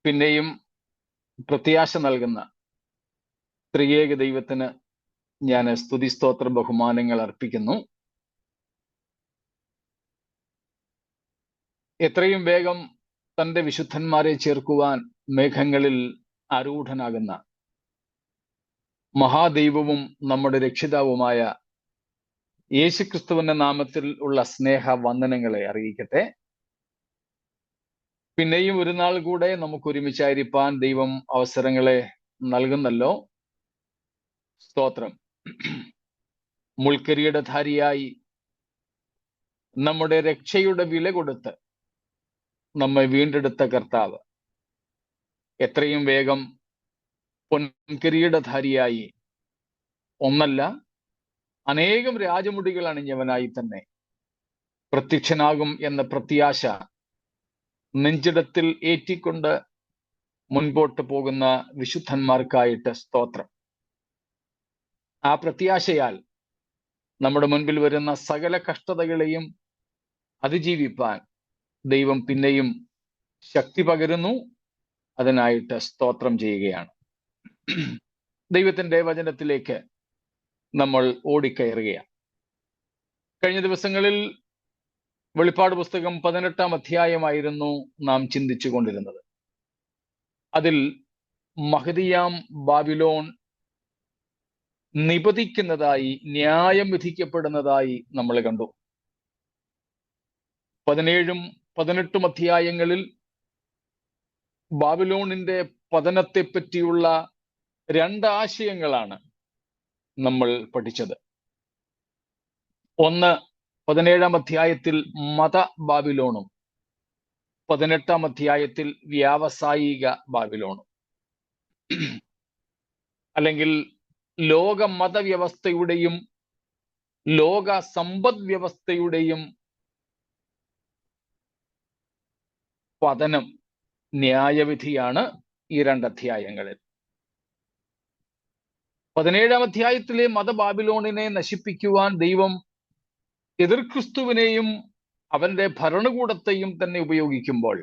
പിന്നെയും പ്രത്യാശ നൽകുന്ന ത്രിയേക ദൈവത്തിന് ഞാൻ സ്തുതി സ്തോത്ര ബഹുമാനങ്ങൾ അർപ്പിക്കുന്നു. എത്രയും വേഗം തൻ്റെ വിശുദ്ധന്മാരെ ചേർക്കുവാൻ മേഘങ്ങളിൽ ആരൂഢനാകുന്ന മഹാദൈവവും നമ്മുടെ രക്ഷിതാവുമായ യേശുക്രിസ്തുവിന്റെ നാമത്തിൽ ഉള്ള സ്നേഹ വന്ദനങ്ങളെ അറിയിക്കട്ടെ. പിന്നെയും ഒരു നാൾ കൂടെ നമുക്ക് ഒരുമിച്ചായിരിക്കാൻ ദൈവം അവസരങ്ങളെ നൽകുന്നല്ലോ. സ്തോത്രം. മുൾക്കിരീടധാരിയായി നമ്മുടെ രക്ഷയുടെ വില കൊടുത്ത് നമ്മെ വീണ്ടെടുത്ത കർത്താവ് എത്രയും വേഗം പൊൻകിരീടധാരിയായി ഒന്നല്ല അനേകം രാജമുടികൾ അണിഞ്ഞവനായി തന്നെ പ്രത്യക്ഷനാകും എന്ന പ്രത്യാശ നെഞ്ചിടത്തിൽ ഏറ്റിക്കൊണ്ട് മുൻപോട്ട് പോകുന്ന വിശുദ്ധന്മാർക്കായിട്ട് സ്തോത്രം. ആ പ്രത്യാശയാൽ നമ്മുടെ മുൻപിൽ വരുന്ന സകല കഷ്ടതകളെയും അതിജീവിപ്പാൻ ദൈവം പിന്നെയും ശക്തി പകരുന്നു. അതിനായിട്ട് സ്തോത്രം ചെയ്യുകയാണ്. ദൈവത്തിന്റെ വചനത്തിലേക്ക് നമ്മൾ ഓടിക്കയറുകയാണ്. കഴിഞ്ഞ ദിവസങ്ങളിൽ വെളിപ്പാട് പുസ്തകം 18-ാം അധ്യായമായിരുന്നു നാം ചിന്തിച്ചു കൊണ്ടിരുന്നത്. അതിൽ മഹദിയാം ബാബിലോൺ നിപതിക്കുന്നതായി, ന്യായം വിധിക്കപ്പെടുന്നതായി നമ്മൾ കണ്ടു. 17-ഉം 18-ഉം അധ്യായങ്ങളിൽ ബാബിലോണിന്റെ പതനത്തെ പറ്റിയുള്ള 2 ആശയങ്ങളാണ് നമ്മൾ പഠിച്ചത്. ഒന്ന്, 17-ാം അധ്യായത്തിൽ മത ബാബിലോണും 18-ാം അധ്യായത്തിൽ വ്യാവസായിക ബാബിലോണും, അല്ലെങ്കിൽ ലോക മതവ്യവസ്ഥയുടെയും ലോക സമ്പദ് വ്യവസ്ഥയുടെയും പതനം, ന്യായവിധിയാണ് ഈ 2 അധ്യായങ്ങളിൽ. 17-ാം അധ്യായത്തിലെ മതബാബിലോണിനെ നശിപ്പിക്കുവാൻ ദൈവം എതിർക്രിസ്തുവിനെയും അവന്റെ ഭരണകൂടത്തെയും തന്നെ ഉപയോഗിക്കുമ്പോൾ,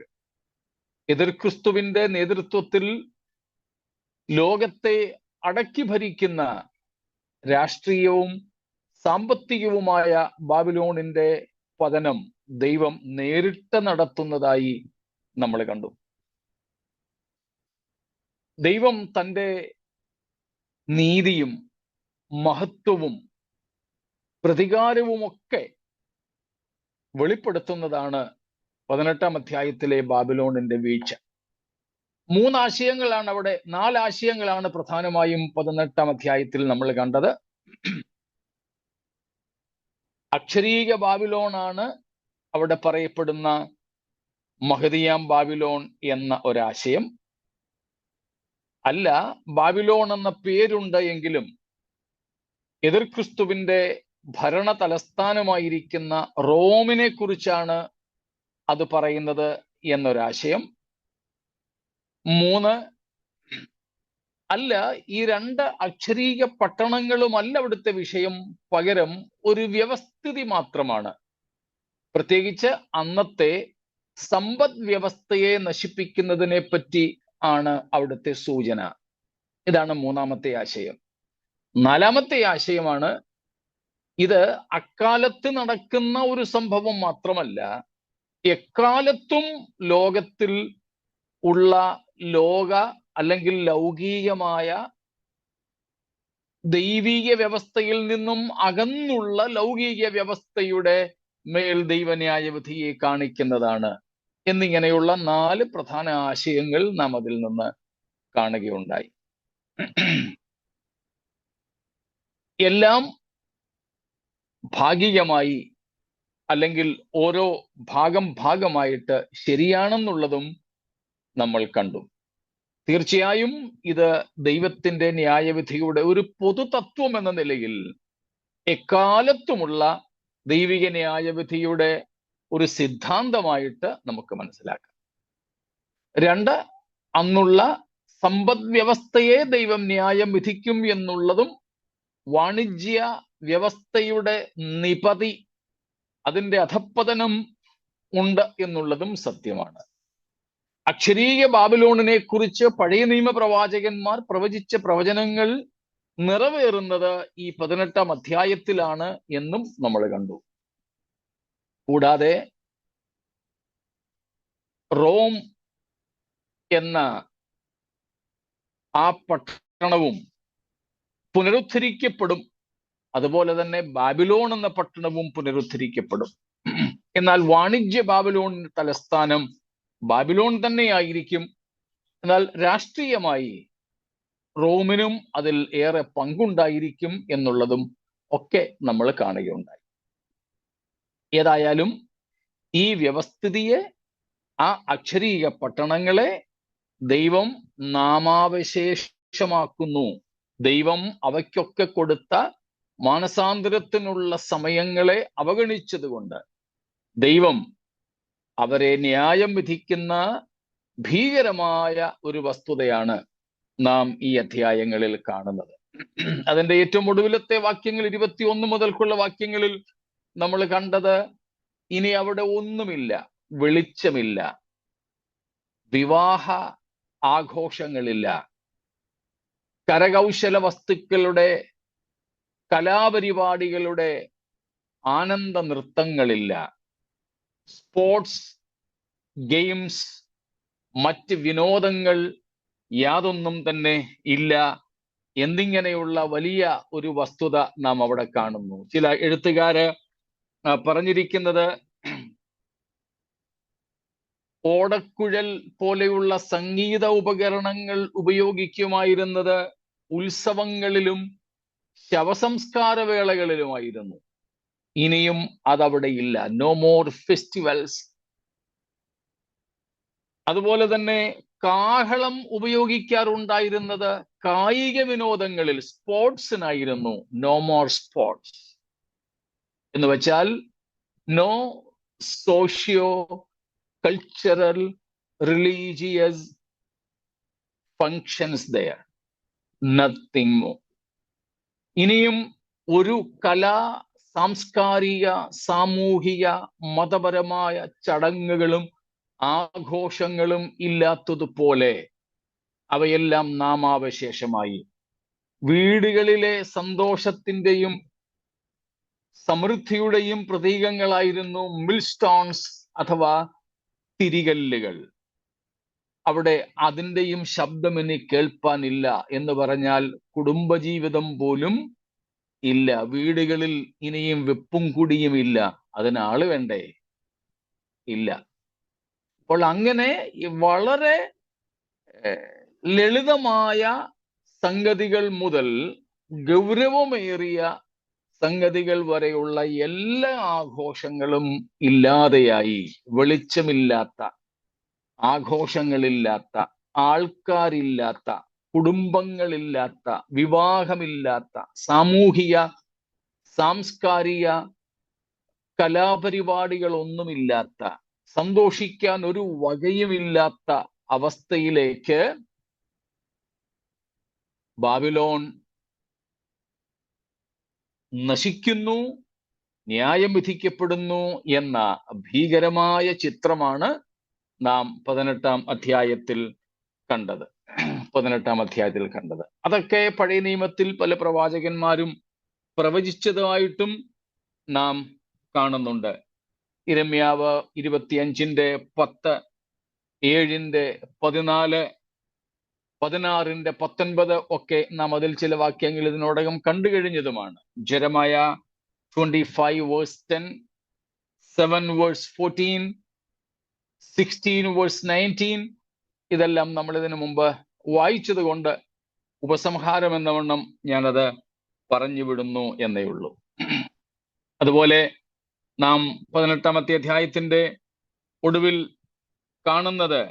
എതിർക്രിസ്തുവിന്റെ നേതൃത്വത്തിൽ ലോകത്തെ അടക്കി ഭരിക്കുന്ന രാഷ്ട്രീയവും സാമ്പത്തികവുമായ ബാബിലോണിന്റെ പതനം ദൈവം നേരിട്ട് നടത്തുന്നതായി നമ്മൾ കണ്ടു. ദൈവം തൻ്റെ നീതിയും മഹത്വവും പ്രതികാരവുമൊക്കെ വെളിപ്പെടുത്തുന്നതാണ് 18-ാം അധ്യായത്തിലെ ബാബിലോണിന്റെ വീഴ്ച. 3 ആശയങ്ങളാണ് അവിടെ, 4 ആശയങ്ങളാണ് പ്രധാനമായും 18-ാം അധ്യായത്തിൽ നമ്മൾ കണ്ടത്. അക്ഷരീക ബാബിലോണാണ് അവിടെ പറയപ്പെടുന്ന മഹദിയാം ബാബിലോൺ എന്ന ഒരാശയം. അല്ല, ബാബിലോൺ എന്ന പേരുണ്ട് എങ്കിലും എതിർക്രിസ്തുവിന്റെ ഭരണ തലസ്ഥാനമായിരിക്കുന്ന റോമിനെ കുറിച്ചാണ് അത് പറയുന്നത് എന്നൊരാശയം. 3, അല്ല, ഈ 2 അക്ഷരീക പട്ടണങ്ങളുമല്ല അവിടുത്തെ വിഷയം, പകരം ഒരു വ്യവസ്ഥിതി മാത്രമാണ്. പ്രത്യേകിച്ച് അന്നത്തെ സമ്പദ് വ്യവസ്ഥയെ നശിപ്പിക്കുന്നതിനെ പറ്റി ആണ് അവിടുത്തെ സൂചന. ഇതാണ് 3-ാമത്തെ ആശയം. 4-ാമത്തെ ആശയമാണ്, ഇത് അക്കാലത്ത് നടക്കുന്ന ഒരു സംഭവം മാത്രമല്ല, എക്കാലത്തും ലോകത്തിൽ ഉള്ള ലോക അല്ലെങ്കിൽ ലൗകികമായ ദൈവിക വ്യവസ്ഥയിൽ നിന്നും അകന്നുള്ള ലൗകിക വ്യവസ്ഥയുടെ മേൽ ദൈവന്യായവിധിയെ കാണിക്കുന്നതാണ് എന്നിങ്ങനെയുള്ള 4 പ്രധാന ആശയങ്ങൾ നാം അതിൽ നിന്ന് കാണുകയുണ്ടായി. എല്ലാം ഭാഗികമായി അല്ലെങ്കിൽ ഓരോ ഭാഗമായിട്ട് ശരിയാണെന്നുള്ളതും നമ്മൾ കണ്ടു. തീർച്ചയായും ഇത് ദൈവത്തിന്റെ ന്യായവിധിയുടെ ഒരു പൊതുതത്വം എന്ന നിലയിൽ എക്കാലത്തുമുള്ള ദൈവിക ന്യായവിധിയുടെ ഒരു സിദ്ധാന്തമായിട്ട് നമുക്ക് മനസ്സിലാക്കാം. 2, അന്നുള്ള സമ്പദ് വ്യവസ്ഥയെ ദൈവം ന്യായം വിധിക്കും എന്നുള്ളതും വാണിജ്യ വ്യവസ്ഥയുടെ നിപതി, അതിൻ്റെ അധപ്പതനം ഉണ്ട് എന്നുള്ളതും സത്യമാണ്. അക്ഷരീയ ബാബിലോണിനെ കുറിച്ച് പഴയ നിയമ പ്രവാചകന്മാർ പ്രവചിച്ച പ്രവചനങ്ങൾ നിറവേറുന്നത് ഈ 18-ാം അധ്യായത്തിലാണ് എന്നും നമ്മൾ കണ്ടു. കൂടാതെ റോം എന്ന ആ പട്ടണവും പുനരുദ്ധരിക്കപ്പെടും. അതുപോലെ തന്നെ ബാബിലോൺ എന്ന പട്ടണവും പുനരുദ്ധരിക്കപ്പെടും. എന്നാൽ വാണിജ്യ ബാബിലോണിന്റെ തലസ്ഥാനം ബാബിലോൺ തന്നെയായിരിക്കും. എന്നാൽ രാഷ്ട്രീയമായി റോമിനും അതിൽ ഏറെ പങ്കുണ്ടായിരിക്കും എന്നുള്ളതും ഒക്കെ നമ്മൾ കാണുകയുണ്ടായി. ഏതായാലും ഈ വ്യവസ്ഥിതിയെ, ആ അക്ഷരീയ പട്ടണങ്ങളെ ദൈവം നാമാവശേഷമാക്കുന്നു. ദൈവം അവയ്ക്കൊക്കെ കൊടുത്ത മാനസാന്തരത്തിനുള്ള സമയങ്ങളെ അവഗണിച്ചതുകൊണ്ട് ദൈവം അവരെ ന്യായം വിധിക്കുന്ന ഭീകരമായ ഒരു വസ്തുതയാണ് നാം ഈ അധ്യായങ്ങളിൽ കാണുന്നത്. അതിന്റെ ഏറ്റവും ഒടുവിലത്തെ വാക്യങ്ങൾ 21 മുതൽക്കുള്ള വാക്യങ്ങളിൽ നമ്മൾ കണ്ടത്, ഇനി അവിടെ ഒന്നുമില്ല, വെളിച്ചമില്ല, വിവാഹ ആഘോഷങ്ങളില്ല, കരകൗശല വസ്തുക്കളുടെ, കലാപരിപാടികളുടെ ആനന്ദ നൃത്തങ്ങളില്ല, സ്പോർട്സ്, ഗെയിംസ്, മറ്റ് വിനോദങ്ങൾ യാതൊന്നും തന്നെ ഇല്ല എന്നിങ്ങനെയുള്ള വലിയ ഒരു വസ്തുത നാം അവിടെ കാണുന്നു. ചില എഴുത്തുകാര് പറഞ്ഞിരിക്കുന്നത്, ഓടക്കുഴൽ പോലെയുള്ള സംഗീത ഉപകരണങ്ങൾ ഉപയോഗിക്കുമായിരുന്നത് ഉത്സവങ്ങളിലും ശവസംസ്കാര വേളകളിലുമായിരുന്നു. ഇനിയും അതവിടെ ഇല്ല. No more festivals. അതുപോലെ തന്നെ കാഹളം ഉപയോഗിക്കാറുണ്ടായിരുന്നത് കായിക വിനോദങ്ങളിൽ, സ്പോർട്സിനായിരുന്നു. നോ മോർ സ്പോർട്സ് എന്ന് വെച്ചാൽ no socio cultural religious functions there, nothing more. ഇനിയും ഒരു കലാ, സാംസ്കാരിക, സാമൂഹിക, മതപരമായ ചടങ്ങുകളും ആഘോഷങ്ങളും ഇല്ലാത്തതുപോലെ അവയെല്ലാം നാമാവശേഷമായി. വീടുകളിലെ സന്തോഷത്തിന്റെയും സമൃദ്ധിയുടെയും പ്രതീകങ്ങളായിരുന്നു മിൽസ്റ്റോൺസ് അഥവാ തിരികല്ലുകൾ. അവിടെ അതിൻ്റെയും ശബ്ദം ഇനി കേൾപ്പാനില്ല എന്ന് പറഞ്ഞാൽ കുടുംബജീവിതം പോലും ഇല്ല. വീടുകളിൽ ഇനിയും വെപ്പും കുടിയും ഇല്ല. അതിനാള് വേണ്ടേ? ഇല്ല. അപ്പോൾ അങ്ങനെ വളരെ ലളിതമായ സംഗതികൾ മുതൽ ഗൗരവമേറിയ സംഗതികൾ വരെയുള്ള എല്ലാ ആഘോഷങ്ങളും ഇല്ലാതെയായി. വെളിച്ചമില്ലാത്ത, ആഘോഷങ്ങളില്ലാത്ത, ആൾക്കാരില്ലാത്ത, കുടുംബങ്ങളില്ലാത്ത, വിവാഹമില്ലാത്ത, സാമൂഹിക സാംസ്കാരിക കലാപരിപാടികളൊന്നുമില്ലാത്ത, സന്തോഷിക്കാൻ ഒരു വകയുമില്ലാത്ത അവസ്ഥയിലേക്ക് ബാബിലോൺ നശിക്കുന്നു, ന്യായം വിധിക്കപ്പെടുന്നു എന്ന ഭീകരമായ ചിത്രമാണ് നാം 18-ാം അധ്യായത്തിൽ കണ്ടത്. അതൊക്കെ പഴയ നിയമത്തിൽ പല പ്രവാചകന്മാരും പ്രവചിച്ചതായിട്ടും നാം കാണുന്നുണ്ട്. യിരെമ്യാവ് 25:10, 7:14, 16:19 ഒക്കെ നാം അതിൽ ചില വാക്യങ്ങൾ ഇതിനോടകം കണ്ടു കഴിഞ്ഞതുമാണ്. ജെറമായ 25:10, 7:14, 16:19 ഇതെല്ലാം നമ്മൾ ഇതിനു മുമ്പ് വായിച്ചത് കൊണ്ട് ഉപസംഹാരം എന്നവണ്ണം ഞാനത് പറഞ്ഞു വിടുന്നു എന്നേ ഉള്ളൂ. അതുപോലെ നാം 18-ാമത്തെ അധ്യായത്തിന്റെ ഒടുവിൽ കാണുന്നത്,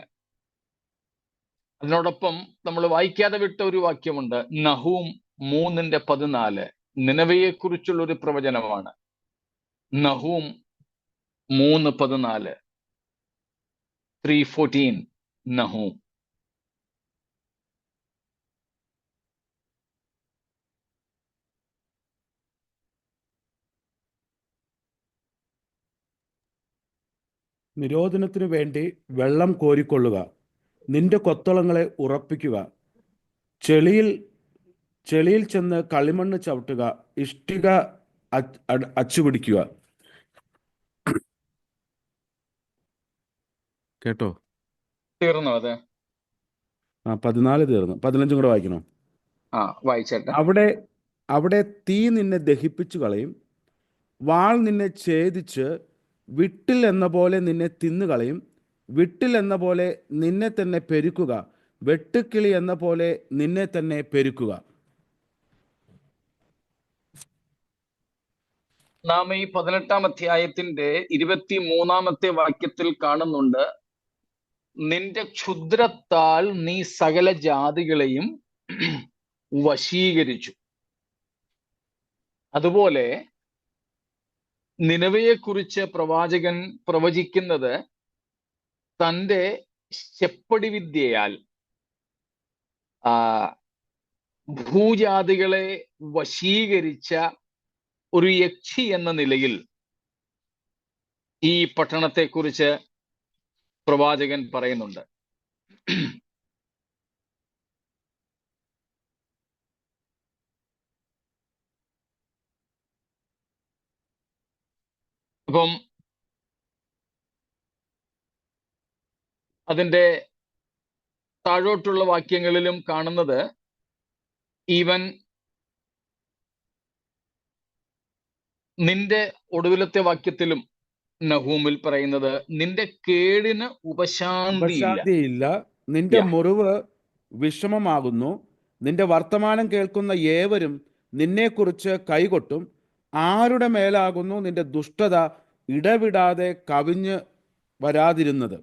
അതിനോടൊപ്പം നമ്മൾ വായിക്കാതെ വിട്ട ഒരു വാക്യമുണ്ട്. നഹൂം 3:14 നിനവയെ കുറിച്ചുള്ള ഒരു പ്രവചനമാണ്. നഹൂം 3:14, 3:14 നഹൂം. നിരോധനത്തിനു വേണ്ടി വെള്ളം കോരിക്കൊള്ളുക, നിന്റെ കൊത്തളങ്ങളെ ഉറപ്പിക്കുക. ചെളിയിൽ ചെളിയിൽ ചെന്ന് കളിമണ്ണ് ചവിട്ടുക. ഇഷ്ടിക അച്ചുപിടിക്കുക. കേട്ടോ? തീർന്നു അത്? 14 തീർന്നു. 15 കൂടെ വായിക്കണോ? വായിച്ചേട്ടെ. അവിടെ അവിടെ തീ നിന്നെ ദഹിപ്പിച്ചു കളയും. വാൾ നിന്നെ ഛേദിച്ച് വിട്ടിൽ എന്ന പോലെ നിന്നെ തിന്നുകളയും. വിട്ടിൽ എന്ന പോലെ നിന്നെ തന്നെ പെരുക്കുക. വെട്ടുക്കിളി എന്ന പോലെ നിന്നെ തന്നെ പെരുക്കുക. നാം ഈ 18-ാം അധ്യായത്തിന്റെ 23-ാമത്തെ വാക്യത്തിൽ കാണുന്നുണ്ട്, നിന്റെ ക്ഷുദ്രത്താൽ നീ സകല ജാതികളെയും വശീകരിച്ചു. അതുപോലെ നിനവയെക്കുറിച്ച് പ്രവാചകൻ പ്രവചിക്കുന്നത് തൻ്റെ ചെപ്പടി വിദ്യയാൽ ഭൂജാതികളെ വശീകരിച്ച ഒരു യക്ഷി എന്ന നിലയിൽ ഈ പട്ടണത്തെക്കുറിച്ച് പ്രവാചകൻ പറയുന്നുണ്ട്. അപ്പം അതിൻ്റെ താഴോട്ടുള്ള വാക്യങ്ങളിലും കാണുന്നത്, ഈവൻ നിന്റെ ഒടുവിലത്തെ വാക്യത്തിലും നഹൂമിൽ പറയുന്നത്, നിന്റെ കേടിന് ഉപശാന്തിയില്ല. നിന്റെ മുറിവ് വിഷമമാകുന്നു. നിന്റെ വർത്തമാനം കേൾക്കുന്ന ഏവരും നിന്നെക്കുറിച്ച് കൈകൊട്ടും. ആരുടെ മേലാകുന്നു നിന്റെ ദുഷ്ടത ഇടവിടാതെ കവിഞ്ഞ് വരാതിരുന്നത്?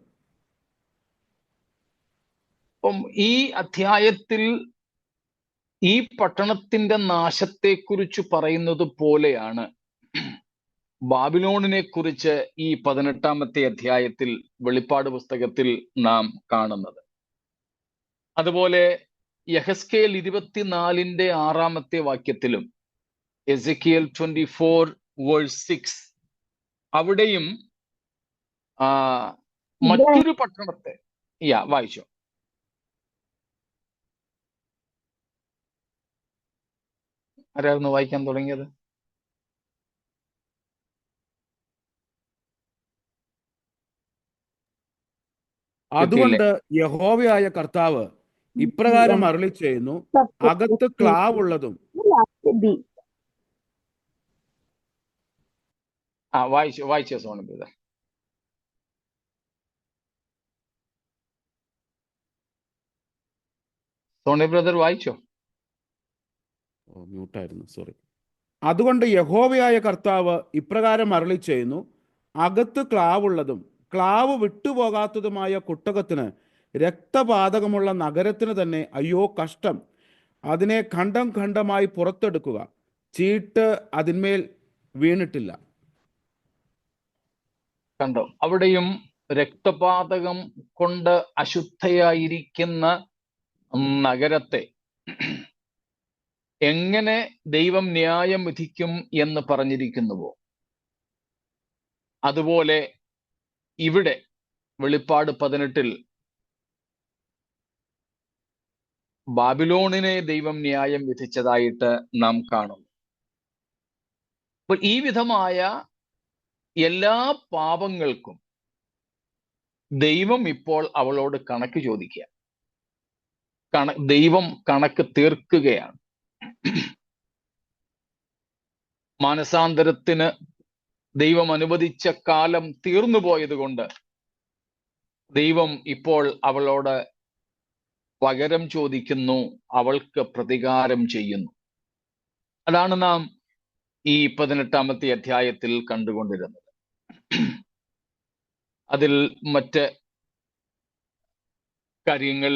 അപ്പം ഈ അധ്യായത്തിൽ ഈ പട്ടണത്തിന്റെ നാശത്തെക്കുറിച്ച് പറയുന്നത് പോലെയാണ് ബാബിലോണിനെ കുറിച്ച് ഈ 18-ാമത്തെ അധ്യായത്തിൽ വെളിപ്പാട് പുസ്തകത്തിൽ നാം കാണുന്നത്. അതുപോലെ യെഹെസ്കേൽ 24-ന്റെ 6-ാമത്തെ വാക്യത്തിലും എസെക്കിയേൽ 24:6 അവിടെയും മറ്റൊരു പട്ടണത്തെ വായിച്ചോ. ആരായിരുന്നു വായിക്കാൻ തുടങ്ങിയത്? അതുകൊണ്ട് യഹോവയായ കർത്താവ് ഇപ്രകാരം അരുളി ചെയ്യുന്നു, അകത്ത് ക്ലാവുള്ളതും. വായിച്ചോ സോണി ബ്രദർ. സോണി ബ്രദർ വായിച്ചോ. മ്യൂട്ടായിരുന്നു, സോറി. അതുകൊണ്ട് യഹോവയായ കർത്താവ് ഇപ്രകാരം അരുളി ചെയ്യുന്നു, അകത്ത് ക്ലാവുള്ളതും ക്ലാവ് വിട്ടുപോകാത്തതുമായ കുട്ടകത്തിന്, രക്തപാതകമുള്ള നഗരത്തിന് തന്നെ അയ്യോ കഷ്ടം. അതിനെ ഖണ്ഡം ഖണ്ഡമായി പുറത്തെടുക്കുക. ചീട്ട് അതിന്മേൽ വീണിട്ടില്ല. കണ്ടോ? അവിടെയും രക്തപാതകം കൊണ്ട് അശുദ്ധയായിരിക്കുന്ന നഗരത്തെ എങ്ങനെ ദൈവം ന്യായം വിധിക്കും എന്ന് പറഞ്ഞിരിക്കുന്നുവോ, അതുപോലെ ഇവിടെ വെളിപ്പാട് 18-ൽ ബാബിലോണിനെ ദൈവം ന്യായം വിധിച്ചതായിട്ട് നാം കാണുന്നു. അപ്പോൾ ഈ വിധമായ എല്ലാ പാപങ്ങൾക്കും ദൈവം ഇപ്പോൾ അവളോട് കണക്ക് ചോദിക്കുക. ദൈവം കണക്ക് തീർക്കുകയാണ്. മാനസാന്തരത്തിന് ദൈവം അനുവദിച്ച കാലം തീർന്നു പോയത് കൊണ്ട് ദൈവം ഇപ്പോൾ അവളോട് പകരം ചോദിക്കുന്നു, അവൾക്ക് പ്രതികാരം ചെയ്യുന്നു. അതാണ് നാം ഈ 18-ാമത്തെ അധ്യായത്തിൽ കണ്ടുകൊണ്ടിരുന്നത്. അതിൽ മറ്റ് കാര്യങ്ങൾ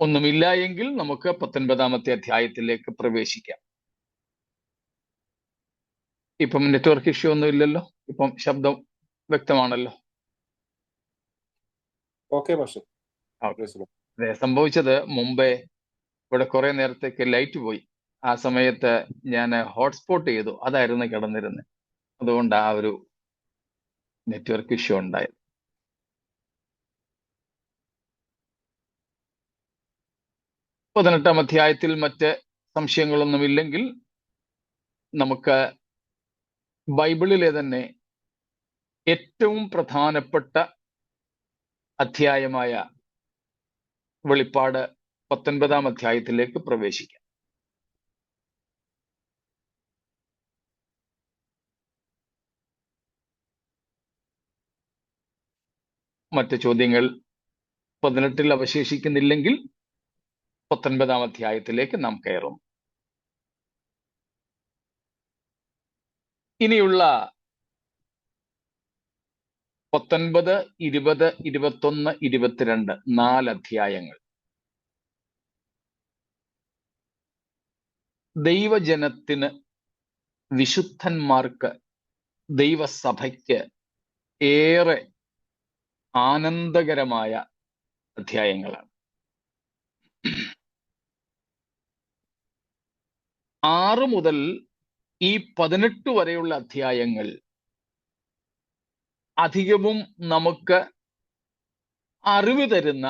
ഒന്നുമില്ല എങ്കിൽ നമുക്ക് 19-ാമത്തെ അധ്യായത്തിലേക്ക് പ്രവേശിക്കാം. ഇപ്പം നെറ്റ്വർക്ക് ഇഷ്യൂ ഒന്നും ഇല്ലല്ലോ, ഇപ്പം ശബ്ദം വ്യക്തമാണല്ലോ. അതെ, സംഭവിച്ചത് മുമ്പേ ഇവിടെ കുറെ നേരത്തേക്ക് ലൈറ്റ് പോയി. ആ സമയത്ത് ഞാൻ ഹോട്ട്സ്പോട്ട് ചെയ്തു, അതായിരുന്നു കിടന്നിരുന്നത്. അതുകൊണ്ട് ആ ഒരു നെറ്റ്വർക്ക് ഇഷ്യൂ ഉണ്ടായത്. 18-ാം അധ്യായത്തിൽ മറ്റ് സംശയങ്ങളൊന്നുമില്ലെങ്കിൽ നമുക്ക് ബൈബിളിലെ തന്നെ ഏറ്റവും പ്രധാനപ്പെട്ട അധ്യായമായ വെളിപ്പാട് 19-ാം അധ്യായത്തിലേക്ക് പ്രവേശിക്കാം. മറ്റ് ചോദ്യങ്ങൾ 18-ൽ അവശേഷിക്കുന്നില്ലെങ്കിൽ 19-ാം അധ്യായത്തിലേക്ക് നാം കയറും. ഇനിയുള്ള 19, 20, 21, 22 4 അധ്യായങ്ങൾ ദൈവജനത്തിന്, വിശുദ്ധന്മാർക്ക്, ദൈവസഭയ്ക്ക് ഏറെ ആനന്ദകരമായ അധ്യായങ്ങളാണ്. 6 മുതൽ ഈ 18 വരെയുള്ള അധ്യായങ്ങൾ അധികവും നമുക്ക് അറിവ് തരുന്ന,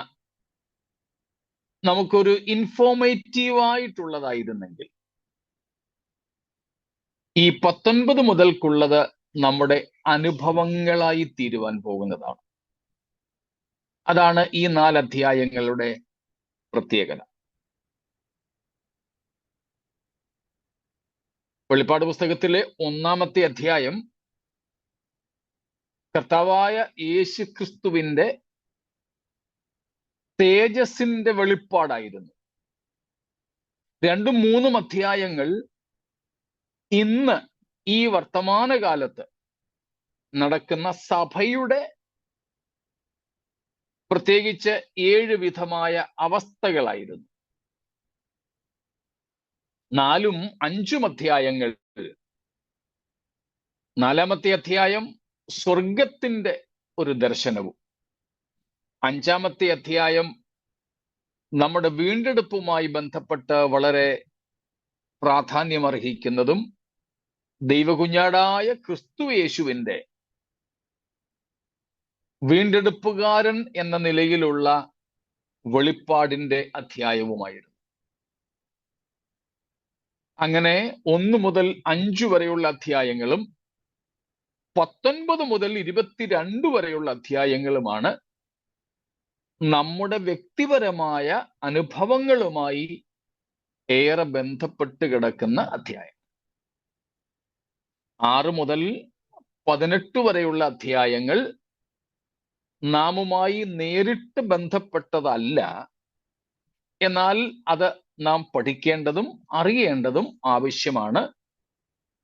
നമുക്കൊരു ഇൻഫോർമേറ്റീവായിട്ടുള്ളതായിരുന്നെങ്കിൽ ഈ 19 മുതൽക്കുള്ളത് നമ്മുടെ അനുഭവങ്ങളായി തീരുവാൻ പോകുന്നതാണ്. അതാണ് ഈ 4 അധ്യായങ്ങളുടെ പ്രത്യേകത. വെളിപ്പാട് പുസ്തകത്തിലെ 1-ാമത്തെ അധ്യായം കർത്താവായ യേശു ക്രിസ്തുവിന്റെ തേജസ്സിന്റെ വെളിപ്പാടായിരുന്നു. 2ഉം 3ഉം അധ്യായങ്ങൾ ഇന്ന് ഈ വർത്തമാനകാലത്ത് നടക്കുന്ന സഭയുടെ പ്രത്യേകിച്ച് 7 വിധമായ അവസ്ഥകളായിരുന്നു. 4ഉം 5ഉം അധ്യായങ്ങൾ, 4-ാമത്തെ അധ്യായം സ്വർഗത്തിന്റെ ഒരു ദർശനവും, 5-ാമത്തെ അധ്യായം നമ്മുടെ വീണ്ടെടുപ്പുമായി ബന്ധപ്പെട്ട് വളരെ പ്രാധാന്യമർഹിക്കുന്നതും ദൈവകുഞ്ഞാടായ ക്രിസ്തു യേശുവിന്റെ വീണ്ടെടുപ്പുകാരൻ എന്ന നിലയിലുള്ള വെളിപ്പാടിന്റെ അധ്യായവുമായിരുന്നു. അങ്ങനെ 1 മുതൽ 5 വരെയുള്ള അധ്യായങ്ങളും 19 മുതൽ 22 വരെയുള്ള അധ്യായങ്ങളുമാണ് നമ്മുടെ വ്യക്തിപരമായ അനുഭവങ്ങളുമായി ഏറെ ബന്ധപ്പെട്ട് കിടക്കുന്ന അധ്യായം. 6 മുതൽ 18 വരെയുള്ള അധ്യായങ്ങൾ നാമുമായി നേരിട്ട് ബന്ധപ്പെട്ടതല്ല, എന്നാൽ അത് നാം പഠിക്കേണ്ടതും അറിയേണ്ടതും ആവശ്യമാണ്.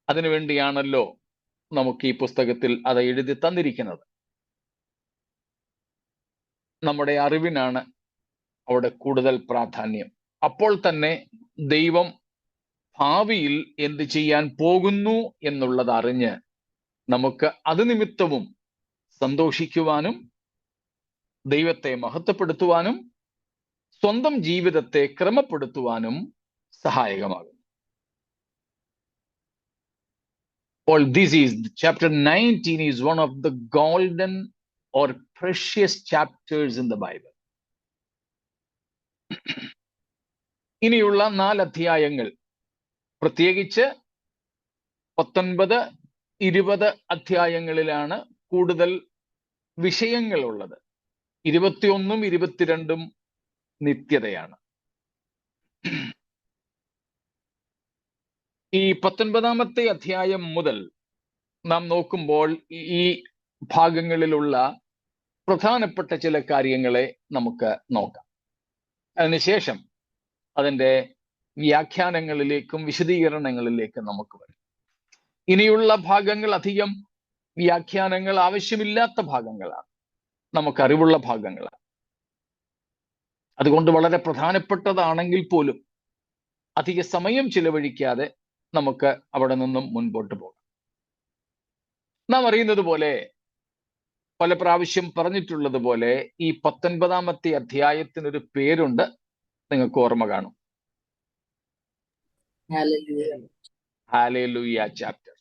അതിനുവേണ്ടിയാണല്ലോ നമുക്ക് ഈ പുസ്തകത്തിൽ അത് എഴുതി തന്നിരിക്കുന്നത്. നമ്മുടെ അറിവിനാണ് അവിടെ കൂടുതൽ പ്രാധാന്യം. അപ്പോൾ തന്നെ ദൈവം ഭാവിയിൽ എന്ത് ചെയ്യാൻ പോകുന്നു എന്നുള്ളത് അറിഞ്ഞ് നമുക്ക് അത് നിമിത്തവും സന്തോഷിക്കുവാനും ദൈവത്തെ മഹത്വപ്പെടുത്തുവാനും സ്വന്തം ജീവിതത്തെ ക്രമപ്പെടുത്തുവാനും സഹായകമാകും. All this is chapter 19 is one of the golden or precious chapters in the Bible. ഇനിയുള്ള 4 അധ്യായങ്ങൾ, പ്രത്യേകിച്ച് 19, 20 അധ്യായങ്ങളിലാണ് കൂടുതൽ വിഷയങ്ങളുള്ളത്. 21ഉം 22ഉം നിത്യതയാണ്. ഈ 19-ാമത്തെ അധ്യായം മുതൽ നാം നോക്കുമ്പോൾ ഈ ഭാഗങ്ങളിലുള്ള പ്രധാനപ്പെട്ട ചില കാര്യങ്ങളെ നമുക്ക് നോക്കാം. അതിനുശേഷം അതിൻ്റെ വ്യാഖ്യാനങ്ങളിലേക്കും വിശദീകരണങ്ങളിലേക്കും നമുക്ക് വരും. ഇനിയുള്ള ഭാഗങ്ങൾ അധികം വ്യാഖ്യാനങ്ങൾ ആവശ്യമില്ലാത്ത ഭാഗങ്ങളാണ്, നമുക്കറിവുള്ള ഭാഗങ്ങളാണ്. അതുകൊണ്ട് വളരെ പ്രധാനപ്പെട്ടതാണെങ്കിൽ പോലും അധിക സമയം ചിലവഴിക്കാതെ നമുക്ക് അവിടെ നിന്നും മുൻപോട്ട് പോകാം. നാം അറിയുന്നത് പോലെ, പല പ്രാവശ്യം പറഞ്ഞിട്ടുള്ളത് പോലെ, ഈ 19-ാമത്തെ അധ്യായത്തിനൊരു പേരുണ്ട്, നിങ്ങൾക്ക് ഓർമ്മ കാണും. Hallelujah chapter.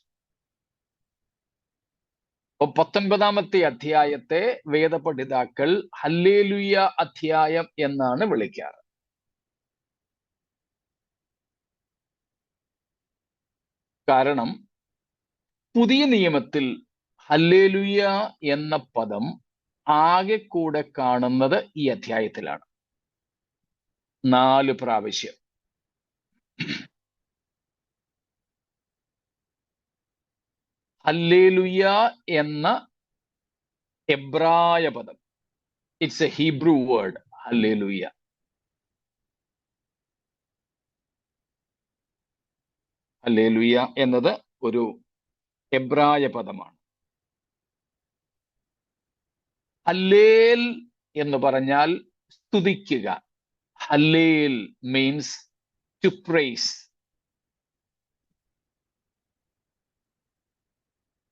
അപ്പൊ 19-ാമത്തെ അധ്യായത്തെ വേദപണ്ഡിതാക്കൾ ഹല്ലേലൂയ അധ്യായം എന്നാണ് വിളിക്കാറ്. കാരണം പുതിയ നിയമത്തിൽ ഹല്ലേലൂയ എന്ന പദം ആകെ കൂടെ കാണുന്നത് ഈ അധ്യായത്തിലാണ്. 4 പ്രാവശ്യം. ഹല്ലേലൂയ എന്ന എബ്രായ പദം, it's a Hebrew word. Hallelujah hallelujah എന്നത് ഒരു എബ്രായ പദമാണ്. ഹല്ലേൽ എന്ന് പറഞ്ഞാൽ സ്തുതിക്കുക. Hallel means to praise.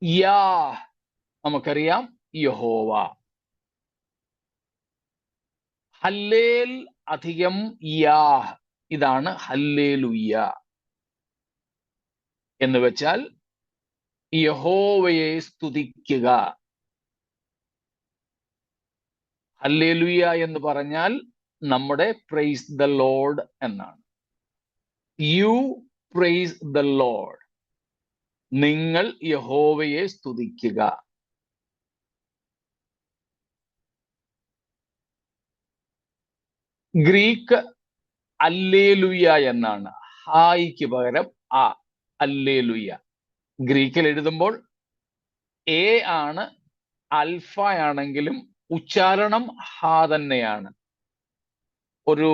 Yah നമുക്കറിയാം, യഹോവ. ഹല്ലേൽ അധികം യാ, ഇതാണ് ഹല്ലേലൂയ എന്ന് വെച്ചാൽ യഹോവയെ സ്തുതിക്കുക. ഹല്ലേലൂയ എന്ന് പറഞ്ഞാൽ നമ്മുടെ പ്രൈസ് ദ ലോർഡ് എന്നാണ്. യു പ്രൈസ് ദ ലോർഡ്, നിങ്ങൾ യഹോവയെ സ്തുതിക്കുക. ഗ്രീക്ക് അല്ലേലുയ എന്നാണ്. ഹായിക്ക് പകരം ആ, അല്ലേലുയ. ഗ്രീക്കിൽ എഴുതുമ്പോൾ എ ആണ്, അൽഫ ആണെങ്കിലും ഉച്ചാരണം ഹാ തന്നെയാണ്. ഒരു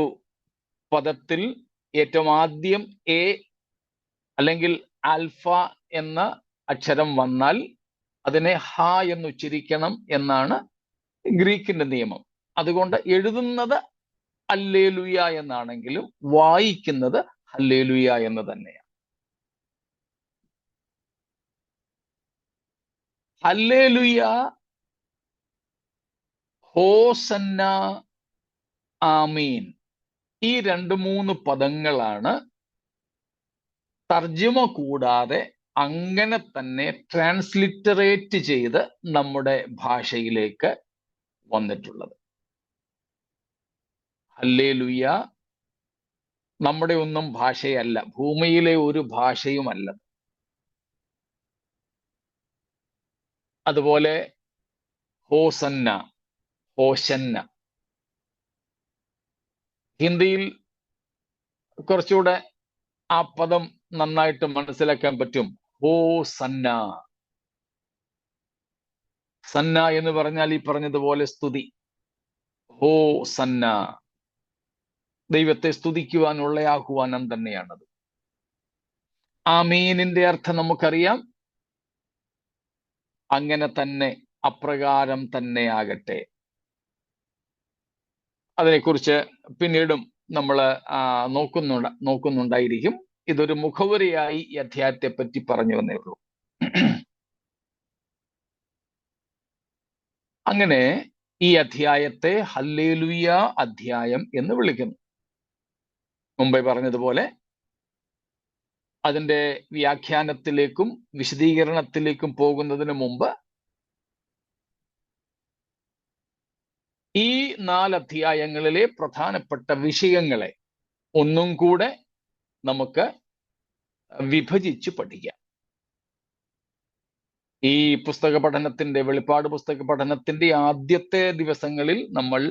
പദത്തിൽ ഏറ്റവും ആദ്യം എ അല്ലെങ്കിൽ ആൽഫ എന്ന അക്ഷരം വന്നാൽ അതിനെ ഹ എന്ന് ഉച്ചരിക്കണം എന്നാണ് ഗ്രീക്കിന്റെ നിയമം. അതുകൊണ്ട് എഴുതുന്നത് ഹല്ലേലൂയ എന്നാണെങ്കിലും വായിക്കുന്നത് ഹല്ലേലൂയ എന്ന് തന്നെയാണ്. ഹല്ലേലൂയ, ഹോസന്ന, ആമീൻ, ഈ 2-3 പദങ്ങളാണ് തർജ്ജമ കൂടാതെ അങ്ങനെ തന്നെ ട്രാൻസ്ലിറ്ററേറ്റ് ചെയ്ത് നമ്മുടെ ഭാഷയിലേക്ക് വന്നിട്ടുള്ളത്. ഹല്ലേലൂയ നമ്മുടെ ഒന്നും ഭാഷയല്ല, ഭൂമിയിലെ ഒരു ഭാഷയുമല്ല. അതുപോലെ ഹോസന്ന, ഹോശന്ന, ഹിന്ദിയിൽ കുറച്ചുകൂടെ ആ പദം നന്നായിട്ട് മനസ്സിലാക്കാൻ പറ്റും. ഹോസന്ന. സന്ന എന്ന് പറഞ്ഞാൽ ഈ പറഞ്ഞതുപോലെ സ്തുതി. ഹോസന്ന, ദൈവത്തെ സ്തുതിക്കുവാനുള്ള ആഹ്വാനം തന്നെയാണത്. ആമീനിന്റെ അർത്ഥം നമുക്കറിയാം. അങ്ങനെ തന്നെ, അപ്രകാരം തന്നെ ആകട്ടെ. അതിനെക്കുറിച്ച് പിന്നീടും നമ്മൾ നോക്കുന്നുണ്ടായിരിക്കും. ഇതൊരു മുഖവുരയായി ഈ അധ്യായത്തെ പറ്റി പറഞ്ഞു വന്നേ ഉള്ളൂ. അങ്ങനെ ഈ അധ്യായത്തെ ഹല്ലേലൂയ അധ്യായം എന്ന് വിളിക്കുന്നു. മുമ്പേ പറഞ്ഞതുപോലെ അതിൻ്റെ വ്യാഖ്യാനത്തിലേക്കും വിശദീകരണത്തിലേക്കും പോകുന്നതിന് മുമ്പ് ഈ 4 അധ്യായങ്ങളിലെ പ്രധാനപ്പെട്ട വിഷയങ്ങളെ ഒന്നും കൂടെ നമുക്ക് വിഭജിച്ച് പഠിക്കാം. ഈ പുസ്തക പഠനത്തിന്റെ, വെളിപ്പാട് പുസ്തക പഠനത്തിന്റെ ആദ്യത്തെ ദിവസങ്ങളിൽ നമ്മൾ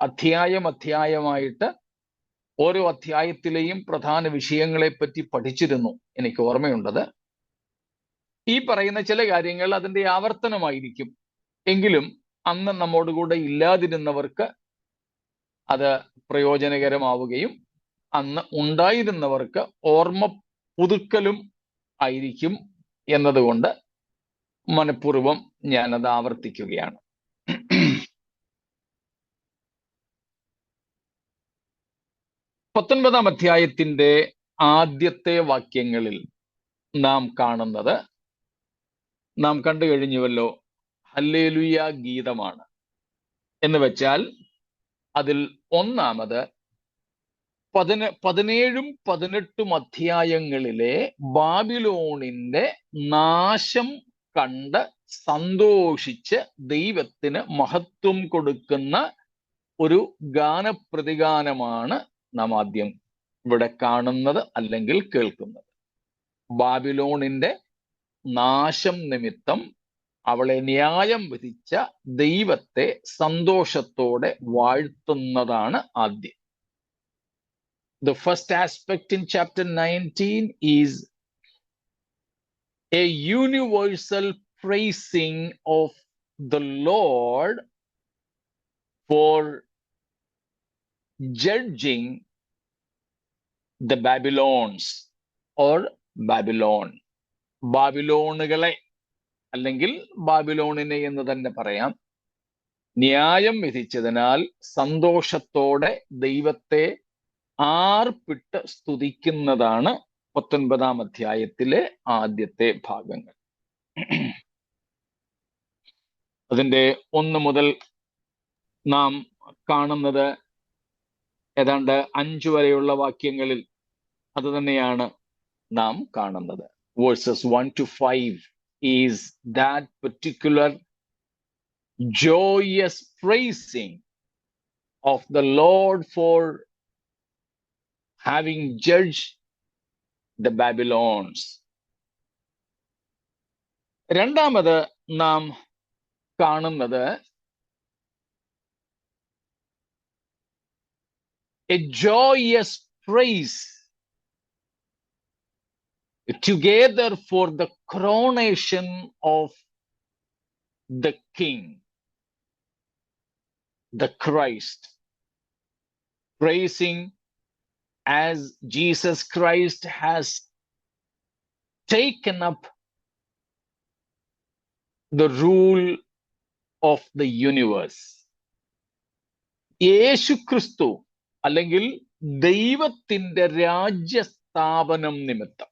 അധ്യായമായിട്ട് ഓരോ അധ്യായത്തിലെയും പ്രധാന വിഷയങ്ങളെ പറ്റി പഠിച്ചിരുന്നു. എനിക്ക് ഓർമ്മയുണ്ടത്. ഈ പറയുന്ന ചില കാര്യങ്ങൾ അതിൻ്റെ ആവർത്തനമായിരിക്കും. എങ്കിലും അന്ന് നമ്മോടുകൂടെ ഇല്ലാതിരുന്നവർക്ക് അത് പ്രയോജനകരമാവുകയും അന്ന് ഉണ്ടായിരുന്നവർക്ക് ഓർമ്മ പുതുക്കലും ആയിരിക്കും എന്നതുകൊണ്ട് മനഃപൂർവ്വം ഞാനത് ആവർത്തിക്കുകയാണ്. പത്തൊൻപതാം അധ്യായത്തിന്റെ ആദ്യത്തെ വാക്യങ്ങളിൽ നാം കാണുന്നത്, നാം കണ്ടു കഴിഞ്ഞുവല്ലോ, ഹല്ലേലൂയ ഗീതമാണ്. എന്ന് വെച്ചാൽ അതിൽ ഒന്നാമത് 17ഉം 18ഉം അധ്യായങ്ങളിലെ ബാബിലോണിന്റെ നാശം കണ്ട് സന്തോഷിച്ച് ദൈവത്തിന് മഹത്വം കൊടുക്കുന്ന ഒരു ഗാനപ്രതിഗാനമാണ് നാം ആദ്യം ഇവിടെ കാണുന്നത് അല്ലെങ്കിൽ കേൾക്കുന്നത്. ബാബിലോണിന്റെ നാശം നിമിത്തം അവളെ ന്യായം വിധിച്ച ദൈവത്തെ സന്തോഷത്തോടെ വാഴ്ത്തുന്നതാണ് ആദ്യം. The first aspect in chapter 19 is a universal praising of the Lord for judging the Babylons or Babylon. ബാബിലോണുകളെ അല്ലെങ്കിൽ ബാബിലോണിനെ എന്ന് തന്നെ പറയാം, ന്യായം വിധിച്ചതിനാൽ സന്തോഷത്തോടെ ദൈവത്തെ ആർപ്പിട്ട് സ്തുതിക്കുന്നതാണ് 19-ാം അധ്യായത്തിലെ ആദ്യത്തെ ഭാഗങ്ങൾ. അതിന്റെ 1 മുതൽ നാം കാണുന്നത് ഏതാണ്ട് 5 വരെയുള്ള വാക്യങ്ങളിൽ അത് തന്നെയാണ് നാം കാണുന്നത്. Verses 1 to 5 is that particular joyous praising of the Lord for having judged the Babylons. രണ്ടാമത് നാം കാണുന്നത് a joyous praise together for the coronation of the King, the Christ. Praising as Jesus Christ has taken up the rule of the universe. യേശു ക്രിസ്തു അല്ലെങ്കിൽ ദൈവത്തിന്റെ രാജ്യസ്ഥാപനം നിമിത്തം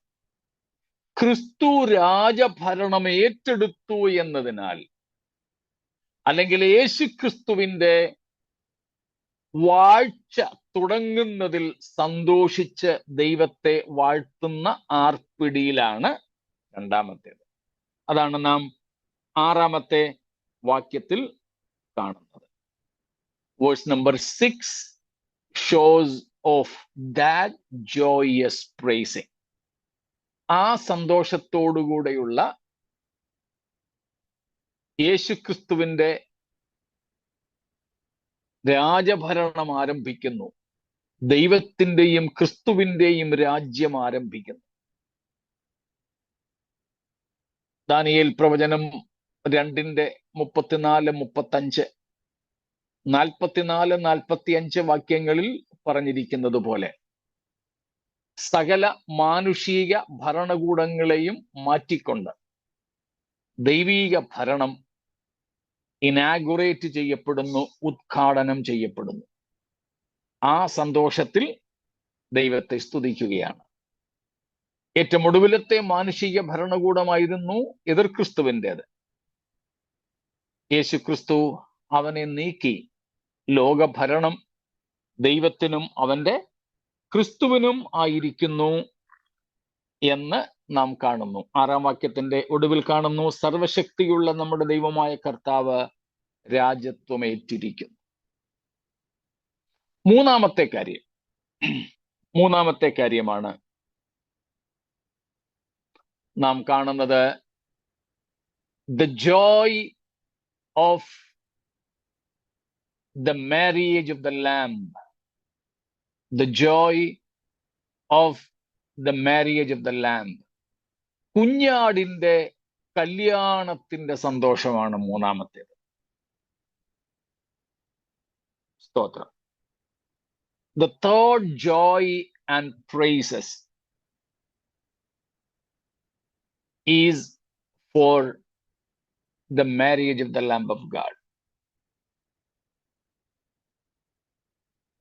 ക്രിസ്തു രാജഭരണം ഏറ്റെടുത്തു എന്നതിനാൽ, അല്ലെങ്കിൽ യേശു ക്രിസ്തുവിന്റെ വാഴ്ച തുടങ്ങുന്നതിൽ സന്തോഷിച്ച് ദൈവത്തെ വാഴ്ത്തുന്ന ആർപ്പിടിയിലാണ് രണ്ടാമത്തേത്. അതാണ് നാം 6-ാമത്തെ വാക്യത്തിൽ കാണുന്നത്. Verse number 6 shows of that joyous praising. ആ സന്തോഷത്തോടുകൂടെയുള്ള യേശുക്രിസ്തുവിന്റെ രാജഭരണം ആരംഭിക്കുന്നു. ദൈവത്തിന്റെയും ക്രിസ്തുവിന്റെയും രാജ്യം ആരംഭിക്കുന്നു. ദാനിയേൽ പ്രവചനം 2:34-35, 44-45 വാക്യങ്ങളിൽ പറഞ്ഞിരിക്കുന്നത് പോലെ സകല മാനുഷിക ഭരണകൂടങ്ങളെയും മാറ്റിക്കൊണ്ട് ദൈവീക ഭരണം ഇനാഗുറേറ്റ് ചെയ്യപ്പെടുന്നു, ഉദ്ഘാടനം ചെയ്യപ്പെടുന്നു. ആ സന്തോഷത്തിൽ ദൈവത്തെ സ്തുതിക്കുകയാണ്. ഏറ്റവും ഒടുവിലത്തെ മാനുഷിക ഭരണകൂടമായിരുന്നു എതിർ ക്രിസ്തുവിൻ്റെത്. യേശുക്രിസ്തു അവനെ നീക്കി ലോകഭരണം ദൈവത്തിനും അവന്റെ ക്രിസ്തുവിനും ആയിരിക്കുന്നു എന്ന് നാം കാണുന്നു. 6-ാം വാക്യത്തിന്റെ ഒടുവിൽ കാണുന്നു, സർവശക്തിയുള്ള നമ്മുടെ ദൈവമായ കർത്താവ് രാജത്വമേറ്റിരിക്കുന്നു. മൂന്നാമത്തെ കാര്യമാണ് നാം കാണുന്നത് the joy of the marriage of the Lamb. The joy of the marriage of the Lamb. കുഞ്ഞാടിന്റെ കല്യാണത്തിന്റെ സന്തോഷമാണ് മൂന്നാമത്തേത്. സ്തോത്രം. The third joy and praises is for the marriage of the Lamb of God.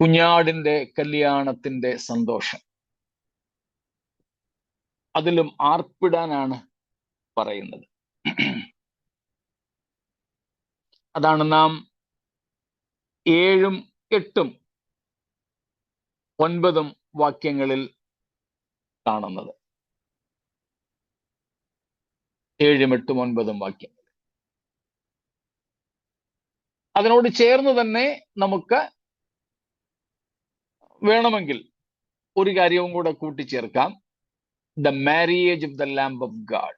കുഞ്ഞാടിന്റെ കല്യാണത്തിന്റെ സന്തോഷം, അതിലും ആർപ്പിടാനാണ് പറയുന്നത്. അതാണ് നാം 7, 8, 9 വാക്യങ്ങളിൽ കാണുന്നത്. 7, 8, 9 വാക്യങ്ങൾ. അതിനോട് ചേർന്ന് തന്നെ നമുക്ക് വേണമെങ്കിൽ ഒരു കാര്യവും കൂടെ കൂട്ടിച്ചേർക്കാം. the marriage of the Lamb of God.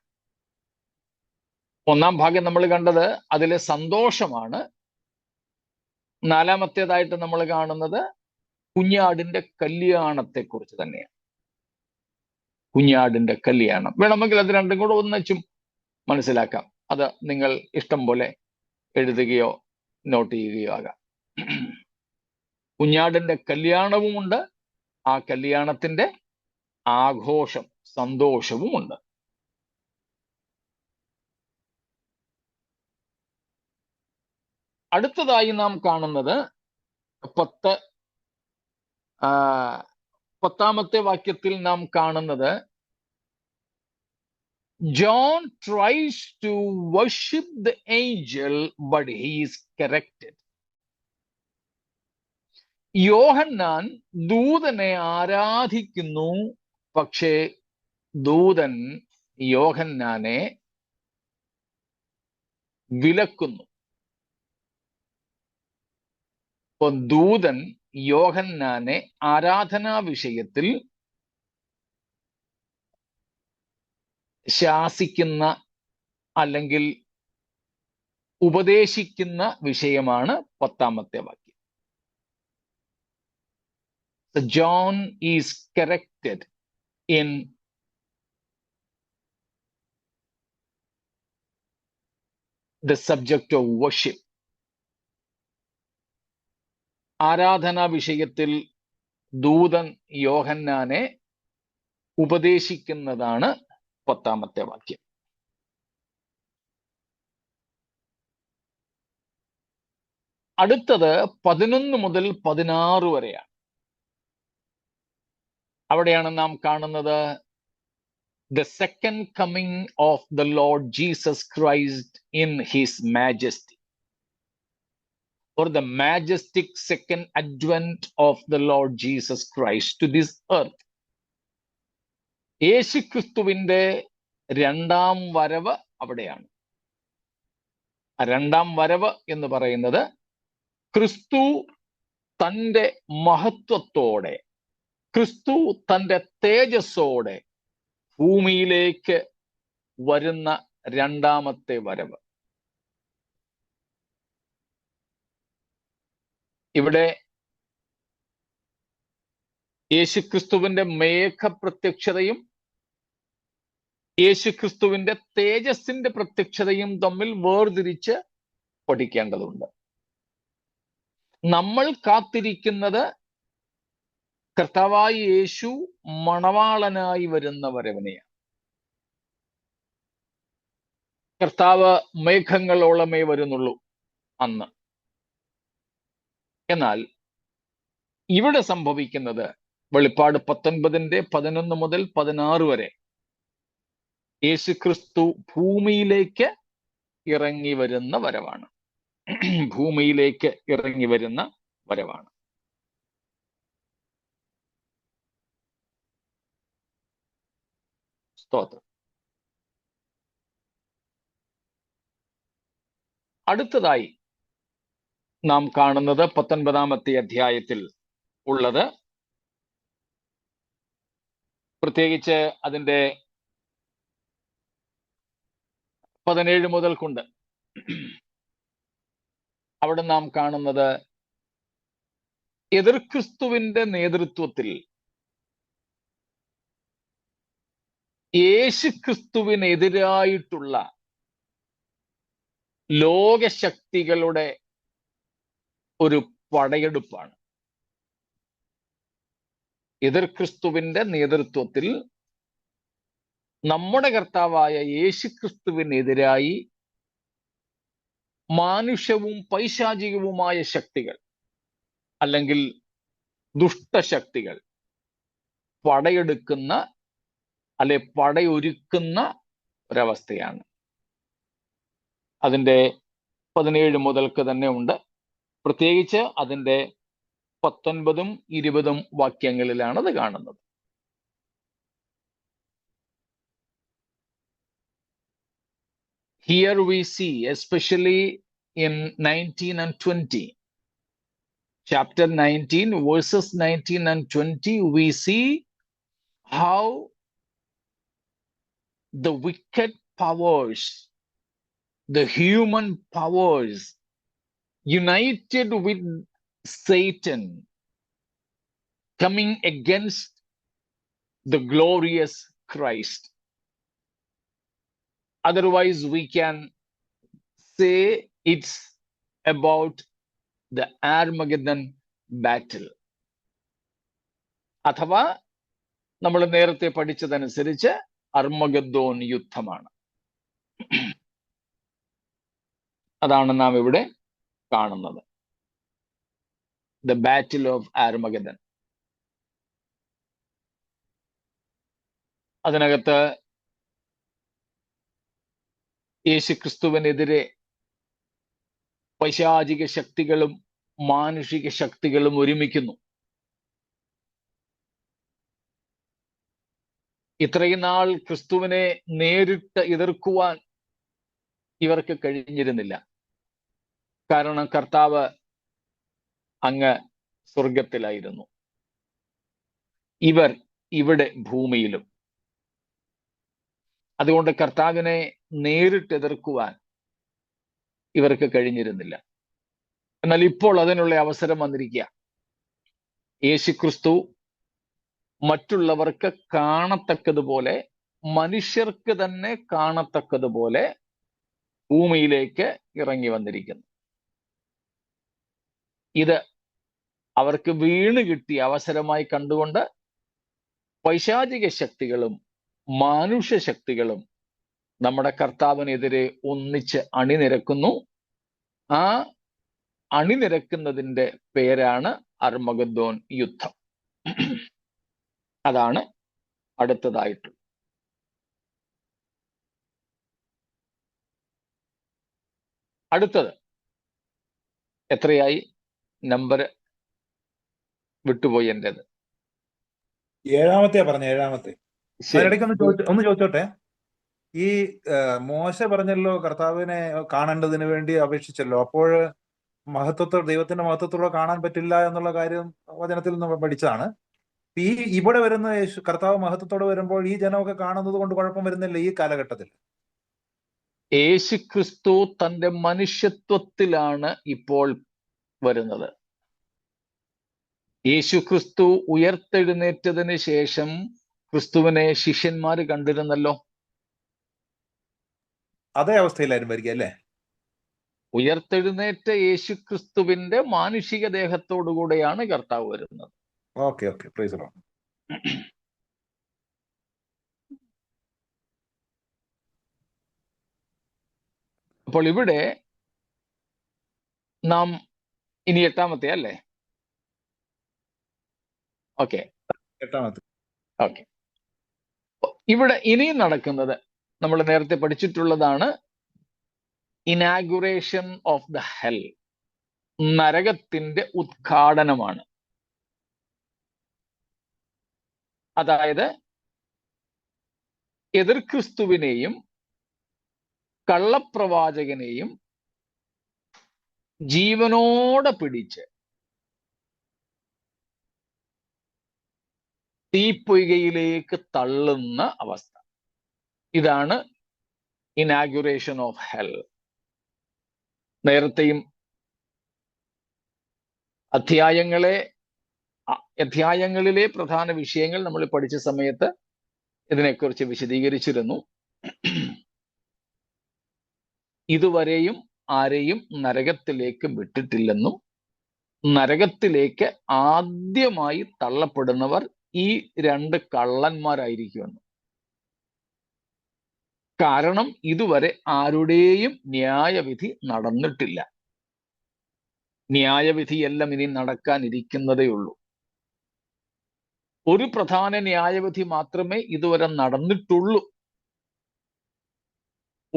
ഒന്നാം ഭാഗം നമ്മൾ കണ്ടത് അതിലെ സന്തോഷമാണ്. നാലാമത്തേതായിട്ട് നമ്മൾ കാണുന്നത് കുഞ്ഞാടിന്റെ കല്യാണത്തെക്കുറിച്ച് തന്നെയാണ്. കുഞ്ഞാടിന്റെ കല്യാണം. വേണമെങ്കിൽ അത് രണ്ടും കൂടെ ഒന്നിച്ചും മനസ്സിലാക്കാം. അത് നിങ്ങൾ ഇഷ്ടം പോലെ എഴുതുകയോ നോട്ട് ചെയ്യുകയോ ആകാം. കുഞ്ഞാടിന്റെ കല്യാണവുമുണ്ട്, ആ കല്യാണത്തിന്റെ ആഘോഷം, സന്തോഷവുമുണ്ട്. അടുത്തതായി നാം കാണുന്നത് 10ാമത്തെ വാക്യത്തിൽ നാം കാണുന്നത് John tries to worship the angel, but he is corrected. യോഹന്നാൻ ദൂതനെ ആരാധിക്കുന്നു, പക്ഷേ ദൂതൻ യോഹന്നാനെ വിലക്കുന്നു. അപ്പൊ ദൂതൻ യോഹന്നാനെ ആരാധനാ വിഷയത്തിൽ ശാസിക്കുന്ന അല്ലെങ്കിൽ ഉപദേശിക്കുന്ന വിഷയമാണ് 10ാമത്തെ വാക്യം. John is corrected in the subject of worship. ആരാധനാ വിഷയത്തിൽ ദൂതൻ യോഹന്നാനെ ഉപദേശിക്കുന്നതാണ് 10ാമത്തെ വാക്യം. അടുത്തത് 11 മുതൽ 16 വരെയാണ്. അവിടെയാണ് നാം കാണുന്നത് the second coming of the Lord Jesus Christ in his majesty, or the majestic second advent of the Lord Jesus Christ to this earth. യേശുക്രിസ്തുവിന്റെ രണ്ടാം വരവ് അവിടെയാണ്. രണ്ടാം വരവ് എന്ന് പറയുന്നത് ക്രിസ്തു തൻ്റെ മഹത്വത്തോടെ, ക്രിസ്തു തൻ്റെ തേജസ്സോടെ ഭൂമിയിലേക്ക് വരുന്ന രണ്ടാമത്തെ വരവ്. ഇവിടെ യേശുക്രിസ്തുവിന്റെ മേഘപ്രത്യക്ഷതയും യേശുക്രിസ്തുവിന്റെ തേജസ്സിന്റെ പ്രത്യക്ഷതയും തമ്മിൽ വേർതിരിച്ച് പഠിക്കേണ്ടതുണ്ട്. നമ്മൾ കാത്തിരിക്കുന്നത് കർത്താവായ യേശു മണവാളനായി വരുന്ന വരവിനെയാണ്. കർത്താവ് മേഘങ്ങളോളമേ വരുന്നുള്ളൂ അന്ന്. എന്നാൽ ഇവിടെ സംഭവിക്കുന്നത് വെളിപ്പാട് 19ന്റെ 11 മുതൽ 16 വരെ യേശുക്രിസ്തു ഭൂമിയിലേക്ക് ഇറങ്ങി വരുന്ന വരവാണ്. ഭൂമിയിലേക്ക് ഇറങ്ങി വരുന്ന വരവാണ്. സ്തോത്രം. അടുത്തതായി നാം കാണുന്നത് 19ാമത്തെ അധ്യായത്തിൽ ഉള്ളത്, പ്രത്യേകിച്ച് അതിൻ്റെ 17 മുതൽ കൊണ്ട് അവിടെ നാം കാണുന്നത് എതിർക്രിസ്തുവിന്റെ നേതൃത്വത്തിൽ യേശുക്രിസ്തുവിനെതിരായിട്ടുള്ള ലോകശക്തികളുടെ ഒരു പടയെടുപ്പാണ്. എതിർക്രിസ്തുവിന്റെ നേതൃത്വത്തിൽ നമ്മുടെ കർത്താവായ യേശുക്രിസ്തുവിനെതിരായി മാനുഷ്യവും പൈശാചികവുമായ ശക്തികൾ അല്ലെങ്കിൽ ദുഷ്ടശക്തികൾ പടയെടുക്കുന്ന അല്ലെ പടയൊരുക്കുന്ന ഒരവസ്ഥയാണ്. അതിൻ്റെ 17 മുതൽക്ക് തന്നെ ഉണ്ട്. പ്രത്യേകിച്ച് അതിൻ്റെ 19ഉം 20ഉം വാക്യങ്ങളിലാണ് അത് കാണുന്നത്. Here we see, especially in 19 and 20, chapter 19, verses 19 and 20, we see how the wicked powers, the human powers united with Satan, coming against the glorious Christ. Otherwise, we can say it's about the Armageddon battle. അഥവാ നമ്മൾ നേരത്തെ പഠിച്ചതനുസരിച്ച് അർമഗദ്ദോൻ യുദ്ധമാണ്. അതാണ് നാം ഇവിടെ കാണുന്നത്, the battle of ആർമഗദ്ദൻ. അതിനകത്ത് യേശുക്രിസ്തുവിനെതിരെ പൈശാചിക ശക്തികളും മാനുഷിക ശക്തികളും ഒരുമിക്കുന്നു. ഇത്രയും നാൾ ക്രിസ്തുവിനെ നേരിട്ട് എതിർക്കുവാൻ ഇവർക്ക് കഴിഞ്ഞിരുന്നില്ല. കാരണം കർത്താവ് അങ്ങ് സ്വർഗത്തിലായിരുന്നു, ഇവർ ഇവിടെ ഭൂമിയിലും. അതുകൊണ്ട് കർത്താവിനെ നേരിട്ട് എതിർക്കുവാൻ ഇവർക്ക് കഴിഞ്ഞിരുന്നില്ല. എന്നാൽ ഇപ്പോൾ അതിനുള്ള അവസരം വന്നിരിക്കുക. യേശുക്രിസ്തു മറ്റുള്ളവർക്ക് കാണത്തക്കതുപോലെ, മനുഷ്യർക്ക് തന്നെ കാണത്തക്കതുപോലെ ഭൂമിയിലേക്ക് ഇറങ്ങി വന്നിരിക്കുന്നു. ഇത് അവർക്ക് വീണ് കിട്ടിയ അവസരമായി കണ്ടുകൊണ്ട് പൈശാചിക ശക്തികളും മാനുഷ്യ ശക്തികളും നമ്മുടെ കർത്താവിനെതിരെ ഒന്നിച്ച് അണിനിരക്കുന്നു. ആ അണിനിരക്കുന്നതിൻ്റെ പേരാണ് അർമഗദ്ദോൻ യുദ്ധം. അതാണ് അടുത്തതായിട്ട്. അടുത്തത് എത്രയായി? നമ്പർ വിട്ടുപോയി എന്റേത്. ഏഴാമത്തെയാ പറഞ്ഞ, ഏഴാമത്തെ. അതിനിടയ്ക്ക് ഒന്ന് ചോദിച്ചോട്ടെ. ഈ മോശ പറഞ്ഞല്ലോ കർത്താവിനെ കാണേണ്ടതിന് വേണ്ടി അപേക്ഷിച്ചല്ലോ. അപ്പോൾ ദൈവത്തിന്റെ മഹത്വത്തോടെ കാണാൻ പറ്റില്ല എന്നുള്ള കാര്യം വചനത്തിൽ നിന്ന് പഠിച്ചതാണ്. ഈ ഇവിടെ വരുന്ന കർത്താവ് മഹത്വത്തോടെ വരുമ്പോൾ ഈ ജനമൊക്കെ കാണുന്നത് കൊണ്ട് കുഴപ്പം വരുന്നില്ല ഈ കാലഘട്ടത്തിൽ? യേശുക്രിസ്തു തന്റെ മനുഷ്യത്വത്തിലാണ് ഇപ്പോൾ വരുന്നത്. യേശുക്രിസ്തു ഉയർത്തെഴുന്നേറ്റതിന് ശേഷം ക്രിസ്തുവിനെ ശിഷ്യന്മാര് കണ്ടിരുന്നല്ലോ. അതേ അവസ്ഥയിലായിരുന്നു വരിക അല്ലേ? ഉയർത്തെഴുന്നേറ്റ യേശുക്രിസ്തുവിന്റെ മാനുഷിക ദേഹത്തോടുകൂടെയാണ് കർത്താവ് വരുന്നത്. Okay okay, praise the Lord. അപ്പോൾ ഇവിടെ നാം ഇനി എട്ടാമത്തെ അല്ലേ? ഓക്കെ, എട്ടാമത്തെ. ഓക്കെ. ഇവിടെ ഇനിയും നടക്കുന്നത് നമ്മൾ നേരത്തെ പഠിച്ചിട്ടുള്ളതാണ്. ഇനാഗുറേഷൻ ഓഫ് ദ ഹെൽ, നരകത്തിന്റെ ഉദ്ഘാടനമാണ്. അതായത് എതിർ ക്രിസ്തുവിനെയും കള്ളപ്രവാചകനെയും ജീവനോടെ പിടിച്ച് തീപ്പൊയ്കയിലേക്ക് തള്ളുന്ന അവസ്ഥ. ഇതാണ് ഇനാഗുറേഷൻ ഓഫ് ഹെൽ. നേരത്തെയും അധ്യായങ്ങളിലെ പ്രധാന വിഷയങ്ങൾ നമ്മൾ പഠിച്ച സമയത്ത് ഇതിനെക്കുറിച്ച് വിശദീകരിച്ചിരുന്നു. ഇതുവരെയും ആരെയും നരകത്തിലേക്ക് വിട്ടിട്ടില്ലെന്നും നരകത്തിലേക്ക് ആദ്യമായി തള്ളപ്പെടുന്നവർ ഈ രണ്ട് കള്ളന്മാരായിരിക്കുമെന്നും. കാരണം ഇതുവരെ ആരുടെയും ന്യായവിധി നടന്നിട്ടില്ല. ന്യായവിധിയെല്ലാം ഇനി നടക്കാനിരിക്കുന്നതേ ഉള്ളൂ. ഒരു പ്രധാന ന്യായവിധി മാത്രമേ ഇതുവരെ നടന്നിട്ടുള്ളൂ.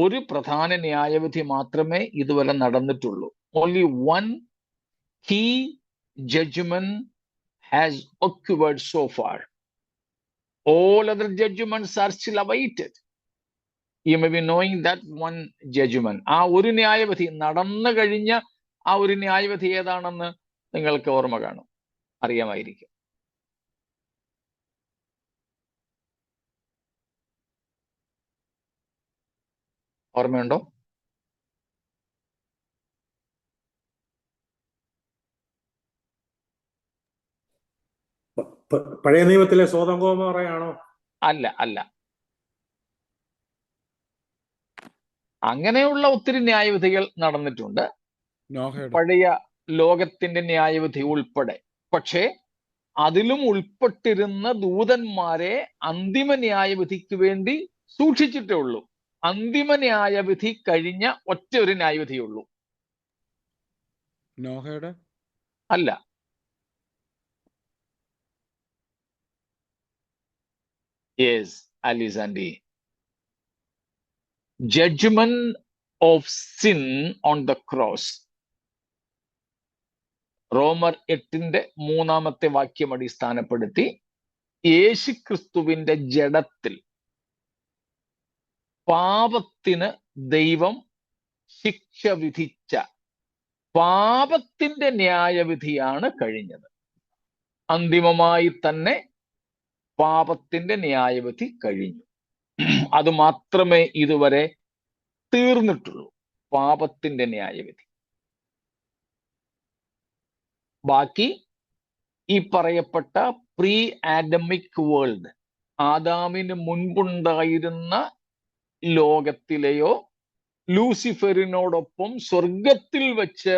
ഒരു പ്രധാന ന്യായവിധി മാത്രമേ ഇതുവരെ നടന്നിട്ടുള്ളൂ. Only one key judgement has occurred so far. All other judgments are still awaited. You may be knowing that one judgment. ആ ഒരു ന്യായവിധി നടന്നു കഴിഞ്ഞ ആ ഒരു ന്യായവിധി ഏതാണെന്ന് നിങ്ങൾക്ക് ഓർമ്മ കാണും, അറിയാമായിരിക്കും. ഓർമ്മയുണ്ടോ? പഴയ നിയമത്തിലെ സോദോം ഗോമോറയാണോ? അല്ല, അല്ല. അങ്ങനെയുള്ള ഒത്തിരി ന്യായവിധികൾ നടന്നിട്ടുണ്ട്, നോഹയുടെ. പഴയ ലോകത്തിന്റെ ന്യായവിധി ഉൾപ്പെടെ. പക്ഷേ അതിലും ഉൾപ്പെട്ടിരുന്ന ദൂതന്മാരെ അന്തിമ ന്യായവിധിക്ക് വേണ്ടി സൂക്ഷിച്ചിട്ടേ ഉള്ളൂ. അന്തിമ ന്യായവിധി കഴിഞ്ഞ ഒറ്റ ഒരു ന്യായവിധിയേ ഉള്ളൂ. നോഹയുടെ. അല്ല. യെസ്, അലിസാൻഡി. Judgement of sin on the cross. റോമർ 8:3 വാക്യം അടിസ്ഥാനപ്പെടുത്തി യേശുക്രിസ്തുവിന്റെ ജഡത്തിൽ പാപത്തിന് ദൈവം ശിക്ഷ വിധിച്ച പാപത്തിന്റെ ന്യായവിധിയാണ് കഴിഞ്ഞത്. അന്തിമമായി തന്നെ പാപത്തിന്റെ ന്യായവിധി കഴിഞ്ഞു. അത് മാത്രമേ ഇതുവരെ തീർന്നിട്ടുള്ളൂ, പാപത്തിന്റെ ന്യായവിധി. ബാക്കി ഈ പറയപ്പെട്ട പ്രീ ആഡമിക് വേൾഡ്, ആദാമിന് മുൻപുണ്ടായിരുന്ന ലോകത്തിലെയോ ലൂസിഫറിനോടൊപ്പം സ്വർഗത്തിൽ വെച്ച്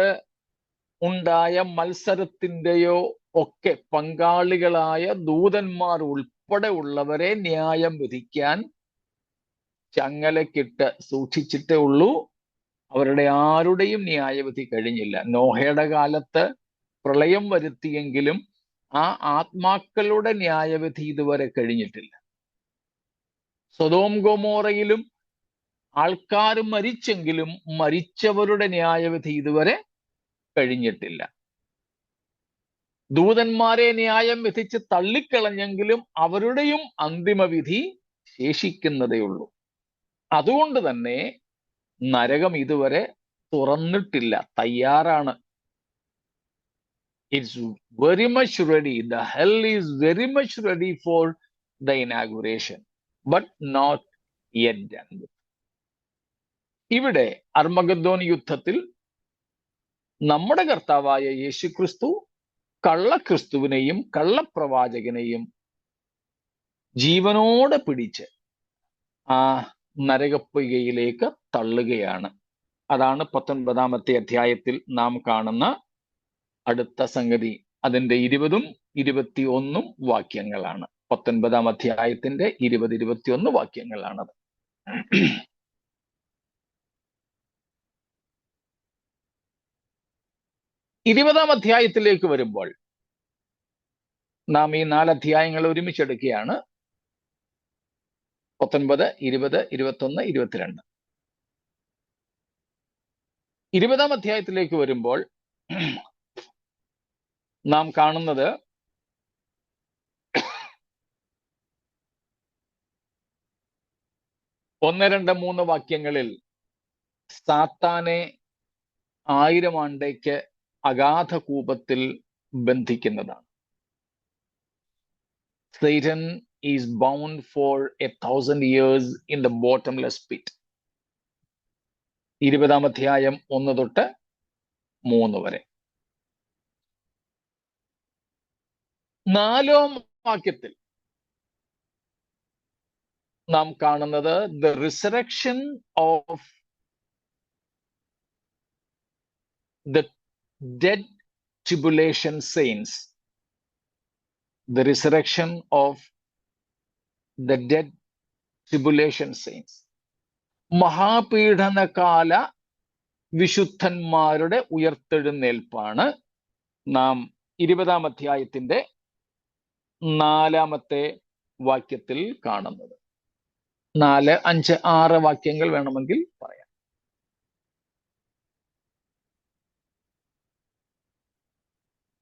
ഉണ്ടായ മത്സരത്തിന്റെയോ ഒക്കെ പങ്കാളികളായ ദൂതന്മാർ ഉൾപ്പെടെ ഉള്ളവരെ ന്യായം വിധിക്കാൻ ചങ്ങലക്കിട്ട് സൂക്ഷിച്ചിട്ടേ ഉള്ളൂ. അവരുടെ ആരുടെയും ന്യായവിധി കഴിഞ്ഞില്ല. നോഹയുടെ കാലത്ത് പ്രളയം വരുത്തിയെങ്കിലും ആ ആത്മാക്കളുടെ ന്യായവിധി ഇതുവരെ കഴിഞ്ഞിട്ടില്ല. സൊദോം ഗൊമോറയിലും ആൾക്കാർ മരിച്ചെങ്കിലും മരിച്ചവരുടെ ന്യായവിധി ഇതുവരെ കഴിഞ്ഞിട്ടില്ല. ദൂതന്മാരെ ന്യായം വിധിച്ച് തള്ളിക്കളഞ്ഞെങ്കിലും അവരുടെയും അന്തിമവിധി ശേഷിക്കുന്നതേ ഉള്ളൂ. അതുകൊണ്ട് തന്നെ നരകം ഇതുവരെ തുറന്നിട്ടില്ല, തയ്യാറാണ്. It's very much ready. The hell is very much ready for the inauguration, but not yet done. ഇവിടെ അർമഗദ്ദോൻ യുദ്ധത്തിൽ നമ്മുടെ കർത്താവായ യേശുക്രിസ്തു കള്ളക്രിസ്തുവിനെയും കള്ളപ്രവാചകനെയും ജീവനോടെ പിടിച്ച് ആ നരകപ്പൊയ്കയിലേക്ക് തള്ളുകയാണ്. അതാണ് 19-ാമത്തെ അധ്യായത്തിൽ നാം കാണുന്ന അടുത്ത സംഗതി. അതിന്റെ 20-ഉം 21-ഉം വാക്യങ്ങളാണ്. 19-ാം അധ്യായത്തിന്റെ 20-21 വാക്യങ്ങളാണത്. ഇരുപതാം അധ്യായത്തിലേക്ക് വരുമ്പോൾ നാം ഈ 4 അധ്യായങ്ങൾ ഒരുമിച്ചെടുക്കുകയാണ്. 19, 20, 21, 22. 20-ാം അധ്യായത്തിലേക്ക് വരുമ്പോൾ നാം കാണുന്നത് ഒന്ന്, രണ്ട്, 3 വാക്യങ്ങളിൽ സാത്താനെ 1000 ആണ്ടേക്ക് അഗാധ കൂപത്തിൽ ബന്ധിക്കുന്നതാണ്. Satan is bound for 1,000 years in the bottomless pit. 20-ാം അധ്യായം 1 തൊട്ട് 3 വരെ. 4-ാം വാക്യത്തിൽ നാം കാണുന്നത് the resurrection of the dead tribulation saints. The resurrection of the dead tribulation saints. മഹാപീഡനകാല വിശുദ്ധന്മാരുടെ ഉയർത്തെഴുന്നേൽപ്പാണ് നാം 20-ാം അധ്യായത്തിന്റെ 4-ാമത്തെ വാക്യത്തിൽ കാണുന്നത്. 4, 5, 6 വാക്യങ്ങൾ വേണമെങ്കിൽ പറയാം.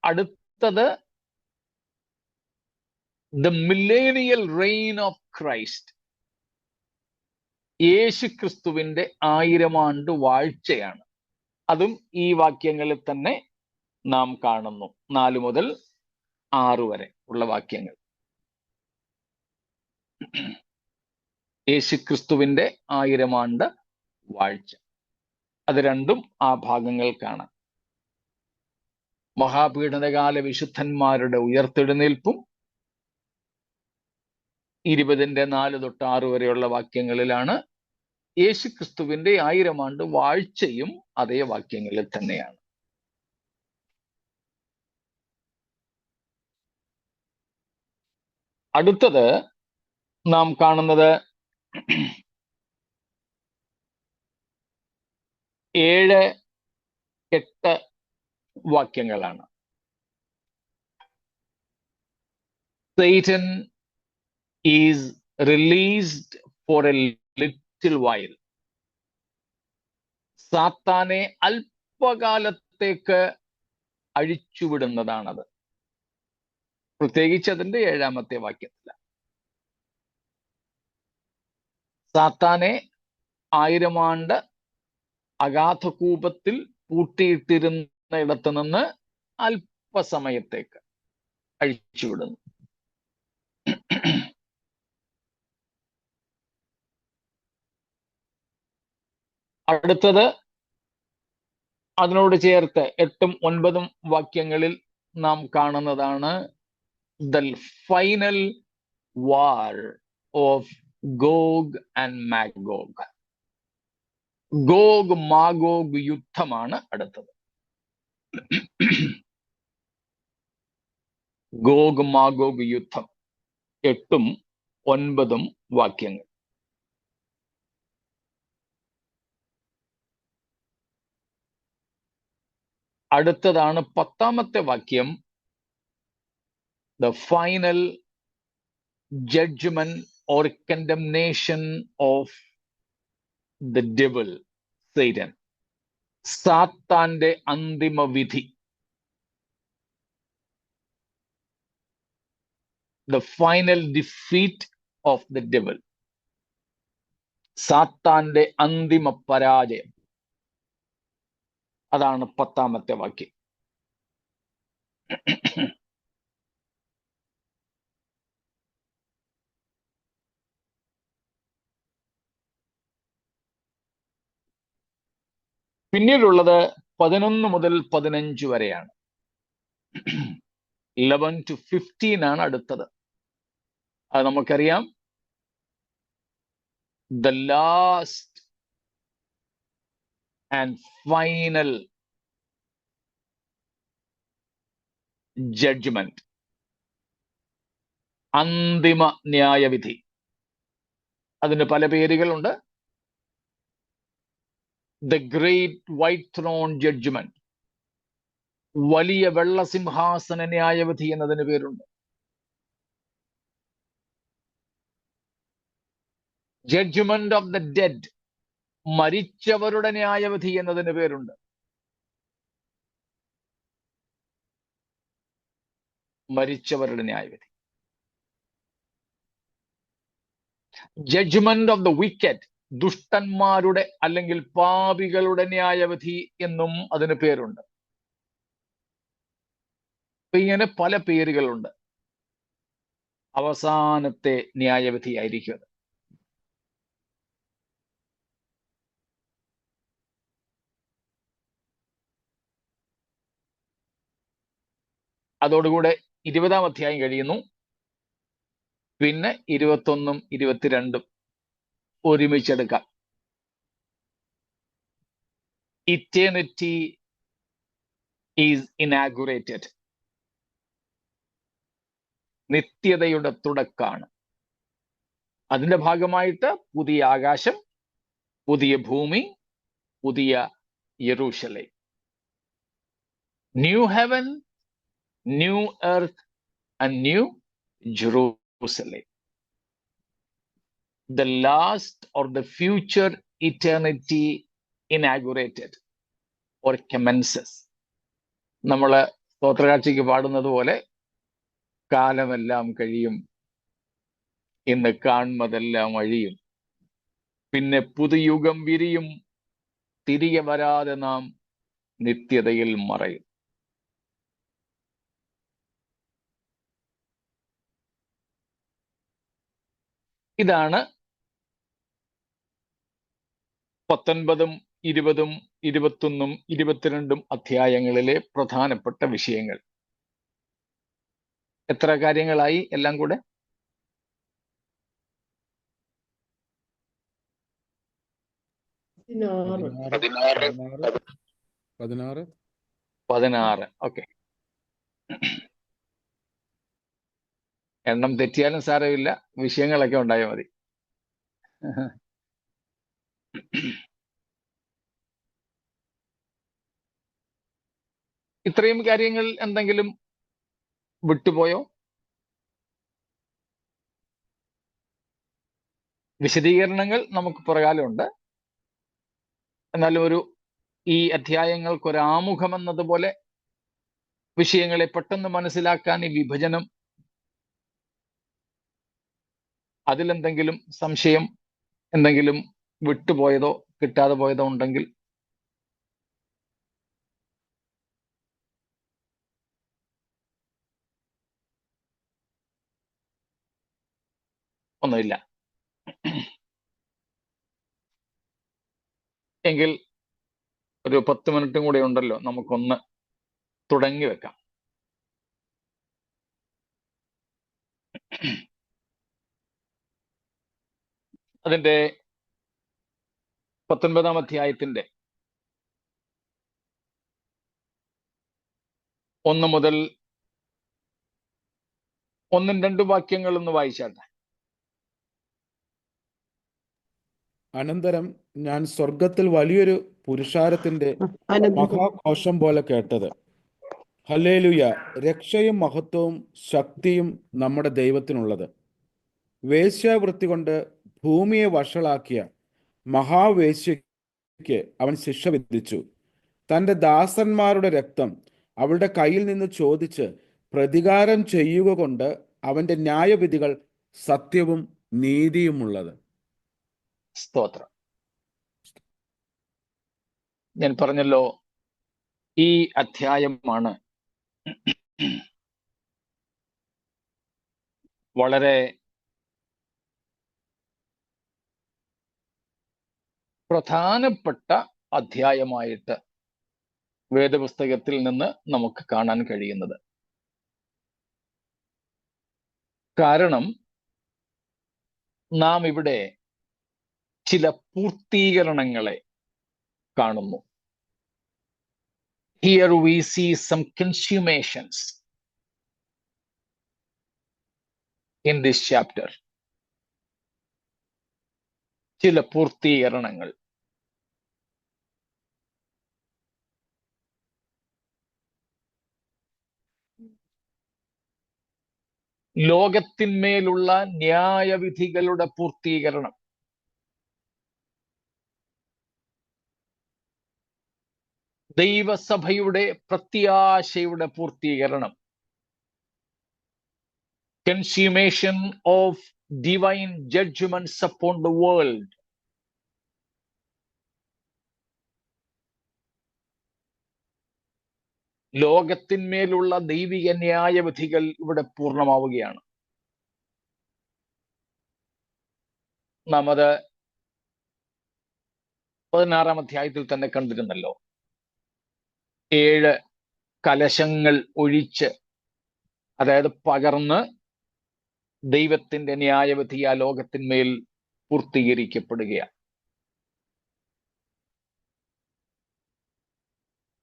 അടുത്തത് the millennial reign of Christ. യേശുക്രിസ്തുവിന്റെ 1000 ആണ്ട് വാഴ്ചയാണ്. അതും ഈ വാക്യങ്ങളിൽ തന്നെ നാം കാണുന്നു. 4 മുതൽ 6 വരെ ഉള്ള വാക്യങ്ങൾ. യേശുക്രിസ്തുവിന്റെ 1000 ആണ്ട് വാഴ്ച. അത് രണ്ടും ആ ഭാഗങ്ങൾക്കാണ്. മഹാപീഡനകാല വിശുദ്ധന്മാരുടെ ഉയർത്തെഴുന്നേൽപ്പും 20:4-6 വരെയുള്ള വാക്യങ്ങളിലാണ്. യേശുക്രിസ്തുവിന്റെ 1000 ആണ്ട് വാഴ്ചയും അതേ വാക്യങ്ങളിൽ തന്നെയാണ്. അടുത്തത് നാം കാണുന്നത് 7-8 വാക്യങ്ങളാണ്. Satan is released for a little while. സാത്താനെ അല്പകാലത്തേക്ക് അഴിച്ചുവിടുന്നതാണത്. പ്രത്യേകിച്ച് അതിന്റെ 7-ാമത്തെ വാക്യത്തില് സാത്താനെ 1000 ആണ്ട് അഗാധകൂപത്തിൽ പൂട്ടിയിട്ടിരുന്ന ഇടത്ത് നിന്ന് അല്പസമയത്തേക്ക് അഴിച്ചുവിടുന്നു. അടുത്തത് അതിനോട് ചേർത്ത് 8-9 വാക്യങ്ങളിൽ നാം കാണുന്നതാണ് the final war of Gogh and Magog. Gogh Magog യുദ്ധമാണ് അടുത്തത്. ഗോഗ് മാഗോഗ് യുദ്ധം 8-9 വാക്യങ്ങൾ. അടുത്തതാണ് 10-ാമത്തെ വാക്യം. The final judgement or condemnation of the devil Satan. സാത്താന്റെ അന്തിമ വിധി. The final defeat of the devil. സാത്താന്റെ അന്തിമ പരാജയം. അതാണ് 10-ാമത്തെ വാക്യം. പിന്നീടുള്ളത് 11 മുതൽ 15 വരെയാണ്. 11-15 ആണ് അടുത്തത്. അത് നമുക്കറിയാം. The last and final judgement. അന്തിമ ന്യായവിധി. അതിന് പല പേരുകളുണ്ട്. The great white throne judgement. വലിയ വെള്ളസിംഹാസന ന്യായവിധി എന്നതിന് പേരുണ്ട്. Judgement of the dead. മരിച്ചവരുടെ ന്യായവിധി എന്നതിന് പേരുണ്ട്. മരിച്ചവരുടെ ന്യായവിധി. Judgement of the wicked. ദുഷ്ടന്മാരുടെ അല്ലെങ്കിൽ പാപികളുടെ ന്യായവിധി എന്നും അതിന് പേരുണ്ട്. ഇങ്ങനെ പല പേരുകളുണ്ട്. അവസാനത്തെ ന്യായവിധി ആയിരിക്കും അത്. അതോടുകൂടെ 20-ാം അധ്യായം കഴിയുന്നു. പിന്നെ 21-ഉം 22-ഉം ഒരുമിച്ചെടുക്കാം. Eternity is inaugurated. നിത്യതയുടെ തുടക്കാണ്. അതിന്റെ ഭാഗമായിട്ട് പുതിയ ആകാശം, പുതിയ ഭൂമി, പുതിയ യെരൂശലേം. New heaven, new earth and new Jerusalem. The last or the future eternity inaugurated or commences. നമ്മള് സ്തോത്രകാഴ്ചയ്ക്ക് പാടുന്നത് പോലെ കാലമെല്ലാം കഴിയും, ഇന്ന് കാണുന്നതെല്ലാം അഴിയും, പിന്നെ പുതുയുഗം വിരിയും, തിരികെ വരാതെ നാം നിത്യതയിൽ മറയും. ഇതാണ് 19, 20, 21, 22 അധ്യായങ്ങളിലെ പ്രധാനപ്പെട്ട വിഷയങ്ങൾ. എത്ര കാര്യങ്ങളായി എല്ലാം കൂടെ? 16. ഓക്കെ, എണ്ണം തെറ്റിയാലും സാരമില്ല, വിഷയങ്ങളൊക്കെ ഉണ്ടായാൽ മതി. ഇത്രയും കാര്യങ്ങൾ എന്തെങ്കിലും വിട്ടുപോയോ? വിശദീകരണങ്ങൾ നമുക്ക് പുറകാലമുണ്ട്. എന്നാലും ഈ അധ്യായങ്ങൾക്ക് ആമുഖം എന്നതുപോലെ വിഷയങ്ങളെ പെട്ടെന്ന് മനസ്സിലാക്കാൻ ഈ വിഭജനം, അതിലെന്തെങ്കിലും സംശയം, എന്തെങ്കിലും വിട്ടുപോയതോ കിട്ടാതെ പോയതോ ഉണ്ടെങ്കിൽ ഒന്നുമില്ല. എങ്കിൽ ഒരു 10 മിനിറ്റും കൂടെ ഉണ്ടല്ലോ, നമുക്കൊന്ന് തുടങ്ങി വെക്കാം. അതിന്റെ 19 അധ്യായത്തിന്റെ 1 മുതൽ 1-2 വാക്യങ്ങൾ ഒന്ന് വായിച്ചാട്ടെ. അനന്തരം ഞാൻ സ്വർഗത്തിൽ വലിയൊരു പുരുഷാരത്തിന്റെ മഹാഘോഷം പോലെ കേട്ടത്, ഹല്ലേലൂയ, രക്ഷയും മഹത്വവും ശക്തിയും നമ്മുടെ ദൈവത്തിനുള്ളത്. വേശ്യാവൃത്തി കൊണ്ട് ഭൂമിയെ വഷളാക്കിയ മഹാവേശ്യയ്ക്ക് അവൻ ശിക്ഷ വിധിച്ചു. തൻ്റെ ദാസന്മാരുടെ രക്തം അവളുടെ കയ്യിൽ നിന്ന് ചോദിച്ച് പ്രതികാരം ചെയ്യുക കൊണ്ട് അവന്റെ ന്യായവിധികൾ സത്യവും നീതിയുമുള്ളത്. സ്തോത്രം. ഞാൻ പറഞ്ഞല്ലോ, ഈ അധ്യായമാണ് വളരെ പ്രധാനപ്പെട്ട അധ്യായമായിട്ട് വേദപുസ്തകത്തിൽ നിന്ന് നമുക്ക് കാണാൻ കഴിയുന്നത്. കാരണം നാം ഇവിടെ ചില പൂർത്തീകരണങ്ങളെ കാണുന്നു. Here we see some consummations in this chapter. ചില പൂർത്തീകരണങ്ങൾ. ലോകത്തിന്മേലുള്ള ന്യായവിധികളുടെ പൂർത്തീകരണം. ദൈവസഭയുടെ പ്രത്യാശയുടെ പൂർത്തീകരണം. Consummation of divine judgments upon the world. ലോകത്തിന്മേലുള്ള ദൈവിക ന്യായവിധികൾ ഇവിടെ പൂർണ്ണമാവുകയാണ്. നാം അത് 16 അധ്യായത്തിൽ തന്നെ കണ്ടിരുന്നല്ലോ. 7 കലശങ്ങൾ ഒഴിച്ച്, അതായത് പകർന്ന്, ദൈവത്തിന്റെ ന്യായവിധി ആ ലോകത്തിന്മേൽ പൂർത്തീകരിക്കപ്പെടുകയാണ്.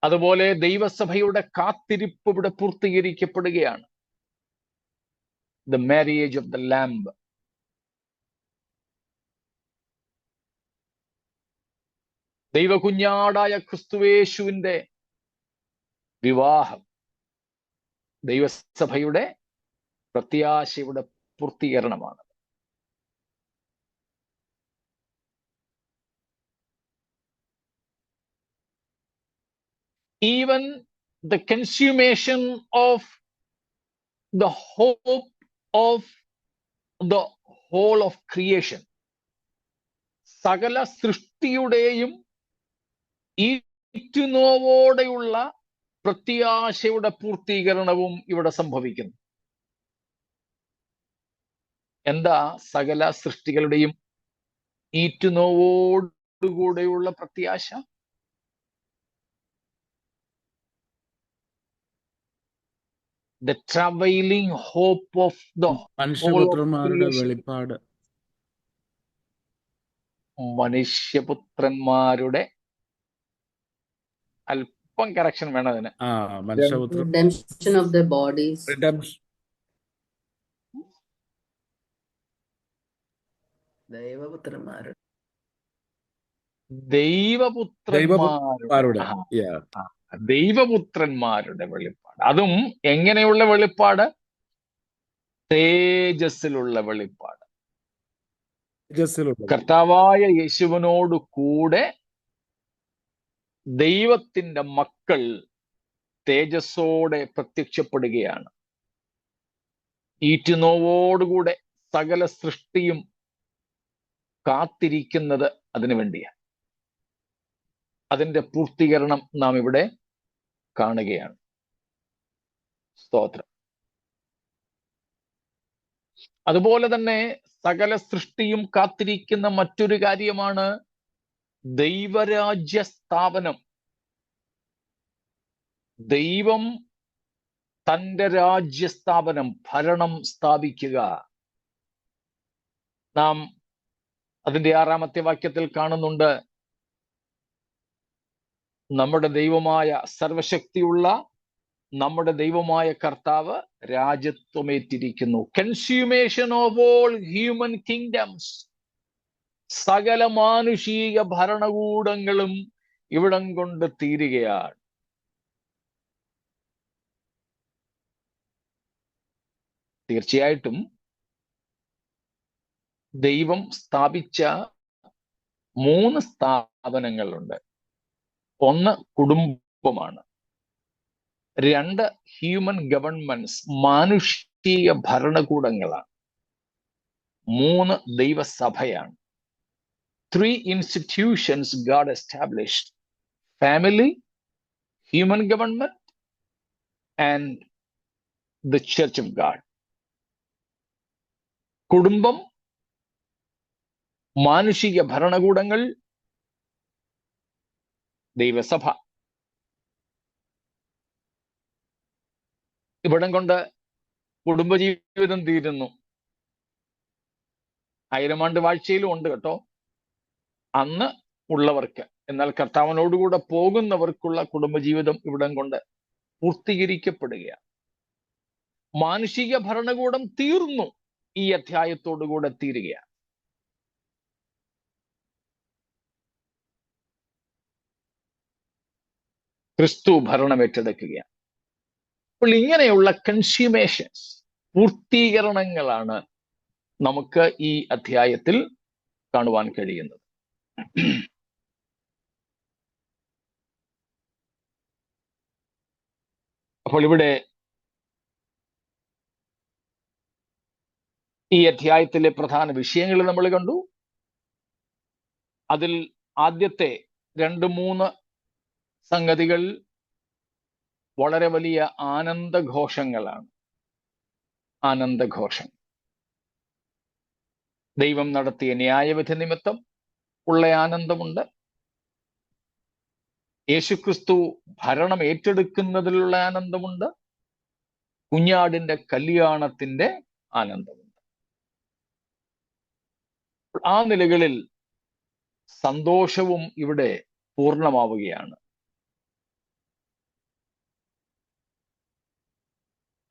അതുപോലെ ദൈവസഭയുടെ കാത്തിരിപ്പ് ഇവിടെ പൂർത്തീകരിക്കപ്പെടുകയാണ്. The marriage of the Lamb. ദൈവകുഞ്ഞാടായ ക്രിസ്തുവേശുവിന്റെ വിവാഹം, ദൈവസഭയുടെ പ്രത്യാശയുടെ പൂർത്തീകരണമാണ്. Even the consummation of the hope of the whole of creation. സകല സൃഷ്ടിയുടെയും ഈറ്റുനോവോടെയുള്ള പ്രത്യാശയുടെ പൂർത്തീകരണവും ഇവിടെ സംഭവിക്കുന്നു. എന്താ സകല സൃഷ്ടികളുടെയും ഈറ്റുനോവോട് കൂടെയുള്ള പ്രത്യാശ, the travailing hope of the whole of മനുഷ്യപുത്രന്മാരുടെ creation. വെളിപ്പാട്. മനുഷ്യപുത്രന്മാരുടെ, അല്പം കറക്ഷൻ വേണം അതിന്. മനുഷ്യപുത്ര Redemption of their bodies. redemption. ദൈവപുത്രന്മാരുടെ ദൈവപുത്രന്മാരുടെ Yeah. ദൈവപുത്രന്മാരുടെ വെളിപ്പാട്. അതും എങ്ങനെയുള്ള വെളിപ്പാട്? തേജസ്സിലുള്ള വെളിപ്പാട്. കർത്താവായ യേശുവിനോട് കൂടെ ദൈവത്തിന്റെ മക്കൾ തേജസ്സോടെ പ്രത്യക്ഷപ്പെടുകയാണ്. ഈറ്റുനോവോടുകൂടെ സകല സൃഷ്ടിയും കാത്തിരിക്കുന്നത് അതിനു വേണ്ടിയാണ്. അതിന്റെ പൂർത്തീകരണം നാം ഇവിടെ കാണുകയാണ്. സ്തോത്രം. അതുപോലെ തന്നെ സകല സൃഷ്ടിയും കാത്തിരിക്കുന്ന മറ്റൊരു കാര്യമാണ് ദൈവരാജ്യ സ്ഥാപനം. ദൈവം തന്റെ രാജ്യസ്ഥാപനം, ഭരണം സ്ഥാപിക്കുക. നാം അതിന്റെ 6-ാമത്തെ വാക്യത്തിൽ കാണുന്നുണ്ട്, നമ്മുടെ ദൈവമായ സർവശക്തിയുള്ള നമ്മുടെ ദൈവമായ കർത്താവ് രാജ്യത്വമേറ്റിരിക്കുന്നു. Consummation of all human kingdoms. സകല മാനുഷിക ഭരണകൂടങ്ങളും ഇവിടം കൊണ്ട് തീരുകയാണ്. തീർച്ചയായിട്ടും ദൈവം സ്ഥാപിച്ച 3 സ്ഥാപനങ്ങളുണ്ട്. ഒന്ന് കുടുംബമാണ്, 2 ഹ്യൂമൻ ഗവൺമെന്റ്സ്, മാനുഷിക ഭരണകൂടങ്ങളാണ്, 3 ദൈവസഭയാണ്. 3 institutions God established: family, human government, and the Church of God. കുടുംബം, മാനുഷിക ഭരണകൂടങ്ങൾ, ദൈവസഭ. ഇവിടം കൊണ്ട് കുടുംബജീവിതം തീരുന്നു. 1000 ആണ്ട് വാഴ്ചയിലും ഉണ്ട് കേട്ടോ, അന്ന് ഉള്ളവർക്ക്. എന്നാൽ കർത്താവിനോടുകൂടെ പോകുന്നവർക്കുള്ള കുടുംബജീവിതം ഇവിടം കൊണ്ട് പൂർത്തീകരിക്കപ്പെടുകയാണ്. മാനുഷിക ഭരണകൂടം തീർന്നു, ഈ അധ്യായത്തോടുകൂടെ തീരുകയാണ്. ക്രിസ്തു ഭരണം ഏറ്റെടുക്കുകയാണ്. അപ്പോൾ ഇങ്ങനെയുള്ള കൺസ്യൂമേഷൻസ്, പൂർത്തീകരണങ്ങളാണ് നമുക്ക് ഈ അധ്യായത്തിൽ കാണുവാൻ കഴിയുന്നത്. അപ്പോൾ ഇവിടെ ഈ അധ്യായത്തിലെ പ്രധാന വിഷയങ്ങൾ നമ്മൾ കണ്ടു. അതിൽ ആദ്യത്തെ 2-3 സംഗതികൾ വളരെ വലിയ ആനന്ദഘോഷങ്ങളാണ്. ആനന്ദഘോഷം. ദൈവം നടത്തിയ ന്യായവിധി നിമിത്തം ഉള്ള ആനന്ദമുണ്ട്. യേശുക്രിസ്തു ഭരണം ഏറ്റെടുക്കുന്നതിലുള്ള ആനന്ദമുണ്ട്. കുഞ്ഞാടിന്റെ കല്യാണത്തിന്റെ ആനന്ദമുണ്ട്. ആ നിലകളിൽ സന്തോഷവും ഇവിടെ പൂർണ്ണമാവുകയാണ്.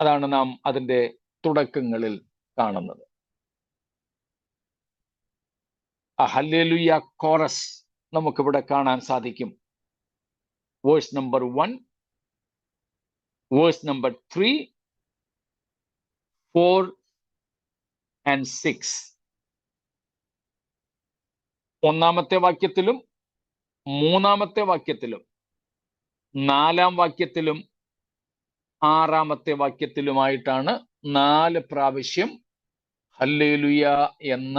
അതാണ് നാം അതിന്റെ തുടക്കങ്ങളിൽ കാണുന്നത്. ആ ഹല്ലേലൂയ കോറസ് നമുക്കിവിടെ കാണാൻ സാധിക്കും. Verse number 1, verse number 3, 4 and 6. 1-ാമത്തെ വാക്യത്തിലും 3-ാമത്തെ വാക്യത്തിലും 4-ാം വാക്യത്തിലും 6-ാമത്തെ വാക്യത്തിലുമായിട്ടാണ് 4 പ്രാവശ്യം ഹല്ലേലൂയ എന്ന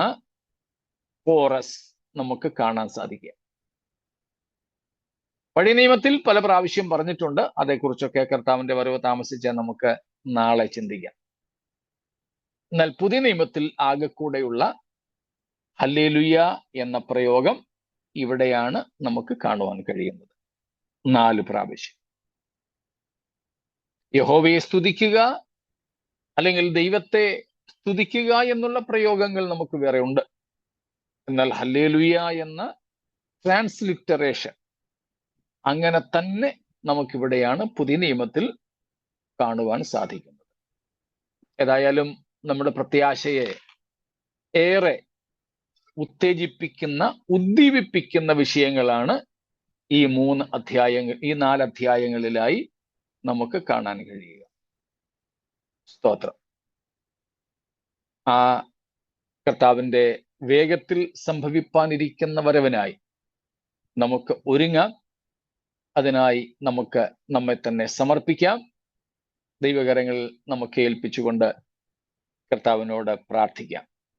കോറസ് നമുക്ക് കാണാൻ സാധിക്കുക. പഴയ നിയമത്തിൽ പല പ്രാവശ്യം പറഞ്ഞിട്ടുണ്ട്. അതേക്കുറിച്ചൊക്കെ കർത്താവിന്റെ വരവ് താമസിച്ചാൽ നമുക്ക് നാളെ ചിന്തിക്കാം. എന്നാൽ പുതിയ നിയമത്തിൽ ആകെക്കൂടെയുള്ള ഹല്ലേലൂയ എന്ന പ്രയോഗം ഇവിടെയാണ് നമുക്ക് കാണുവാൻ കഴിയുന്നത്. 4 പ്രാവശ്യം യഹോവയെ സ്തുതിക്കുക അല്ലെങ്കിൽ ദൈവത്തെ സ്തുതിക്കുക എന്നുള്ള പ്രയോഗങ്ങൾ നമുക്ക് വേറെ ഉണ്ട്. എന്നാൽ ഹല്ലേലൂയ എന്ന ട്രാൻസ്ലിറ്ററേഷൻ അങ്ങനെ തന്നെ നമുക്കിവിടെയാണ് പുതിയ നിയമത്തിൽ കാണുവാൻ സാധിക്കുന്നത്. ഏതായാലും നമ്മുടെ പ്രത്യാശയെ ഏറെ ഉത്തേജിപ്പിക്കുന്ന, ഉദ്ദീപിപ്പിക്കുന്ന വിഷയങ്ങളാണ് ഈ 4 അധ്യായങ്ങളിലായി നമുക്ക് കാണാൻ കഴിയുക. സ്തോത്രം. ആ കർത്താവിന്റെ വേഗത്തിൽ സംഭവിപ്പാനിരിക്കുന്ന വരവിനായി നമുക്ക് ഒരുങ്ങാം. അതിനായി നമുക്ക് നമ്മെ തന്നെ സമർപ്പിക്കാം. ദൈവകരങ്ങളിൽ നമുക്ക് ഏൽപ്പിച്ചുകൊണ്ട് കർത്താവിനോട് പ്രാർത്ഥിക്കാം.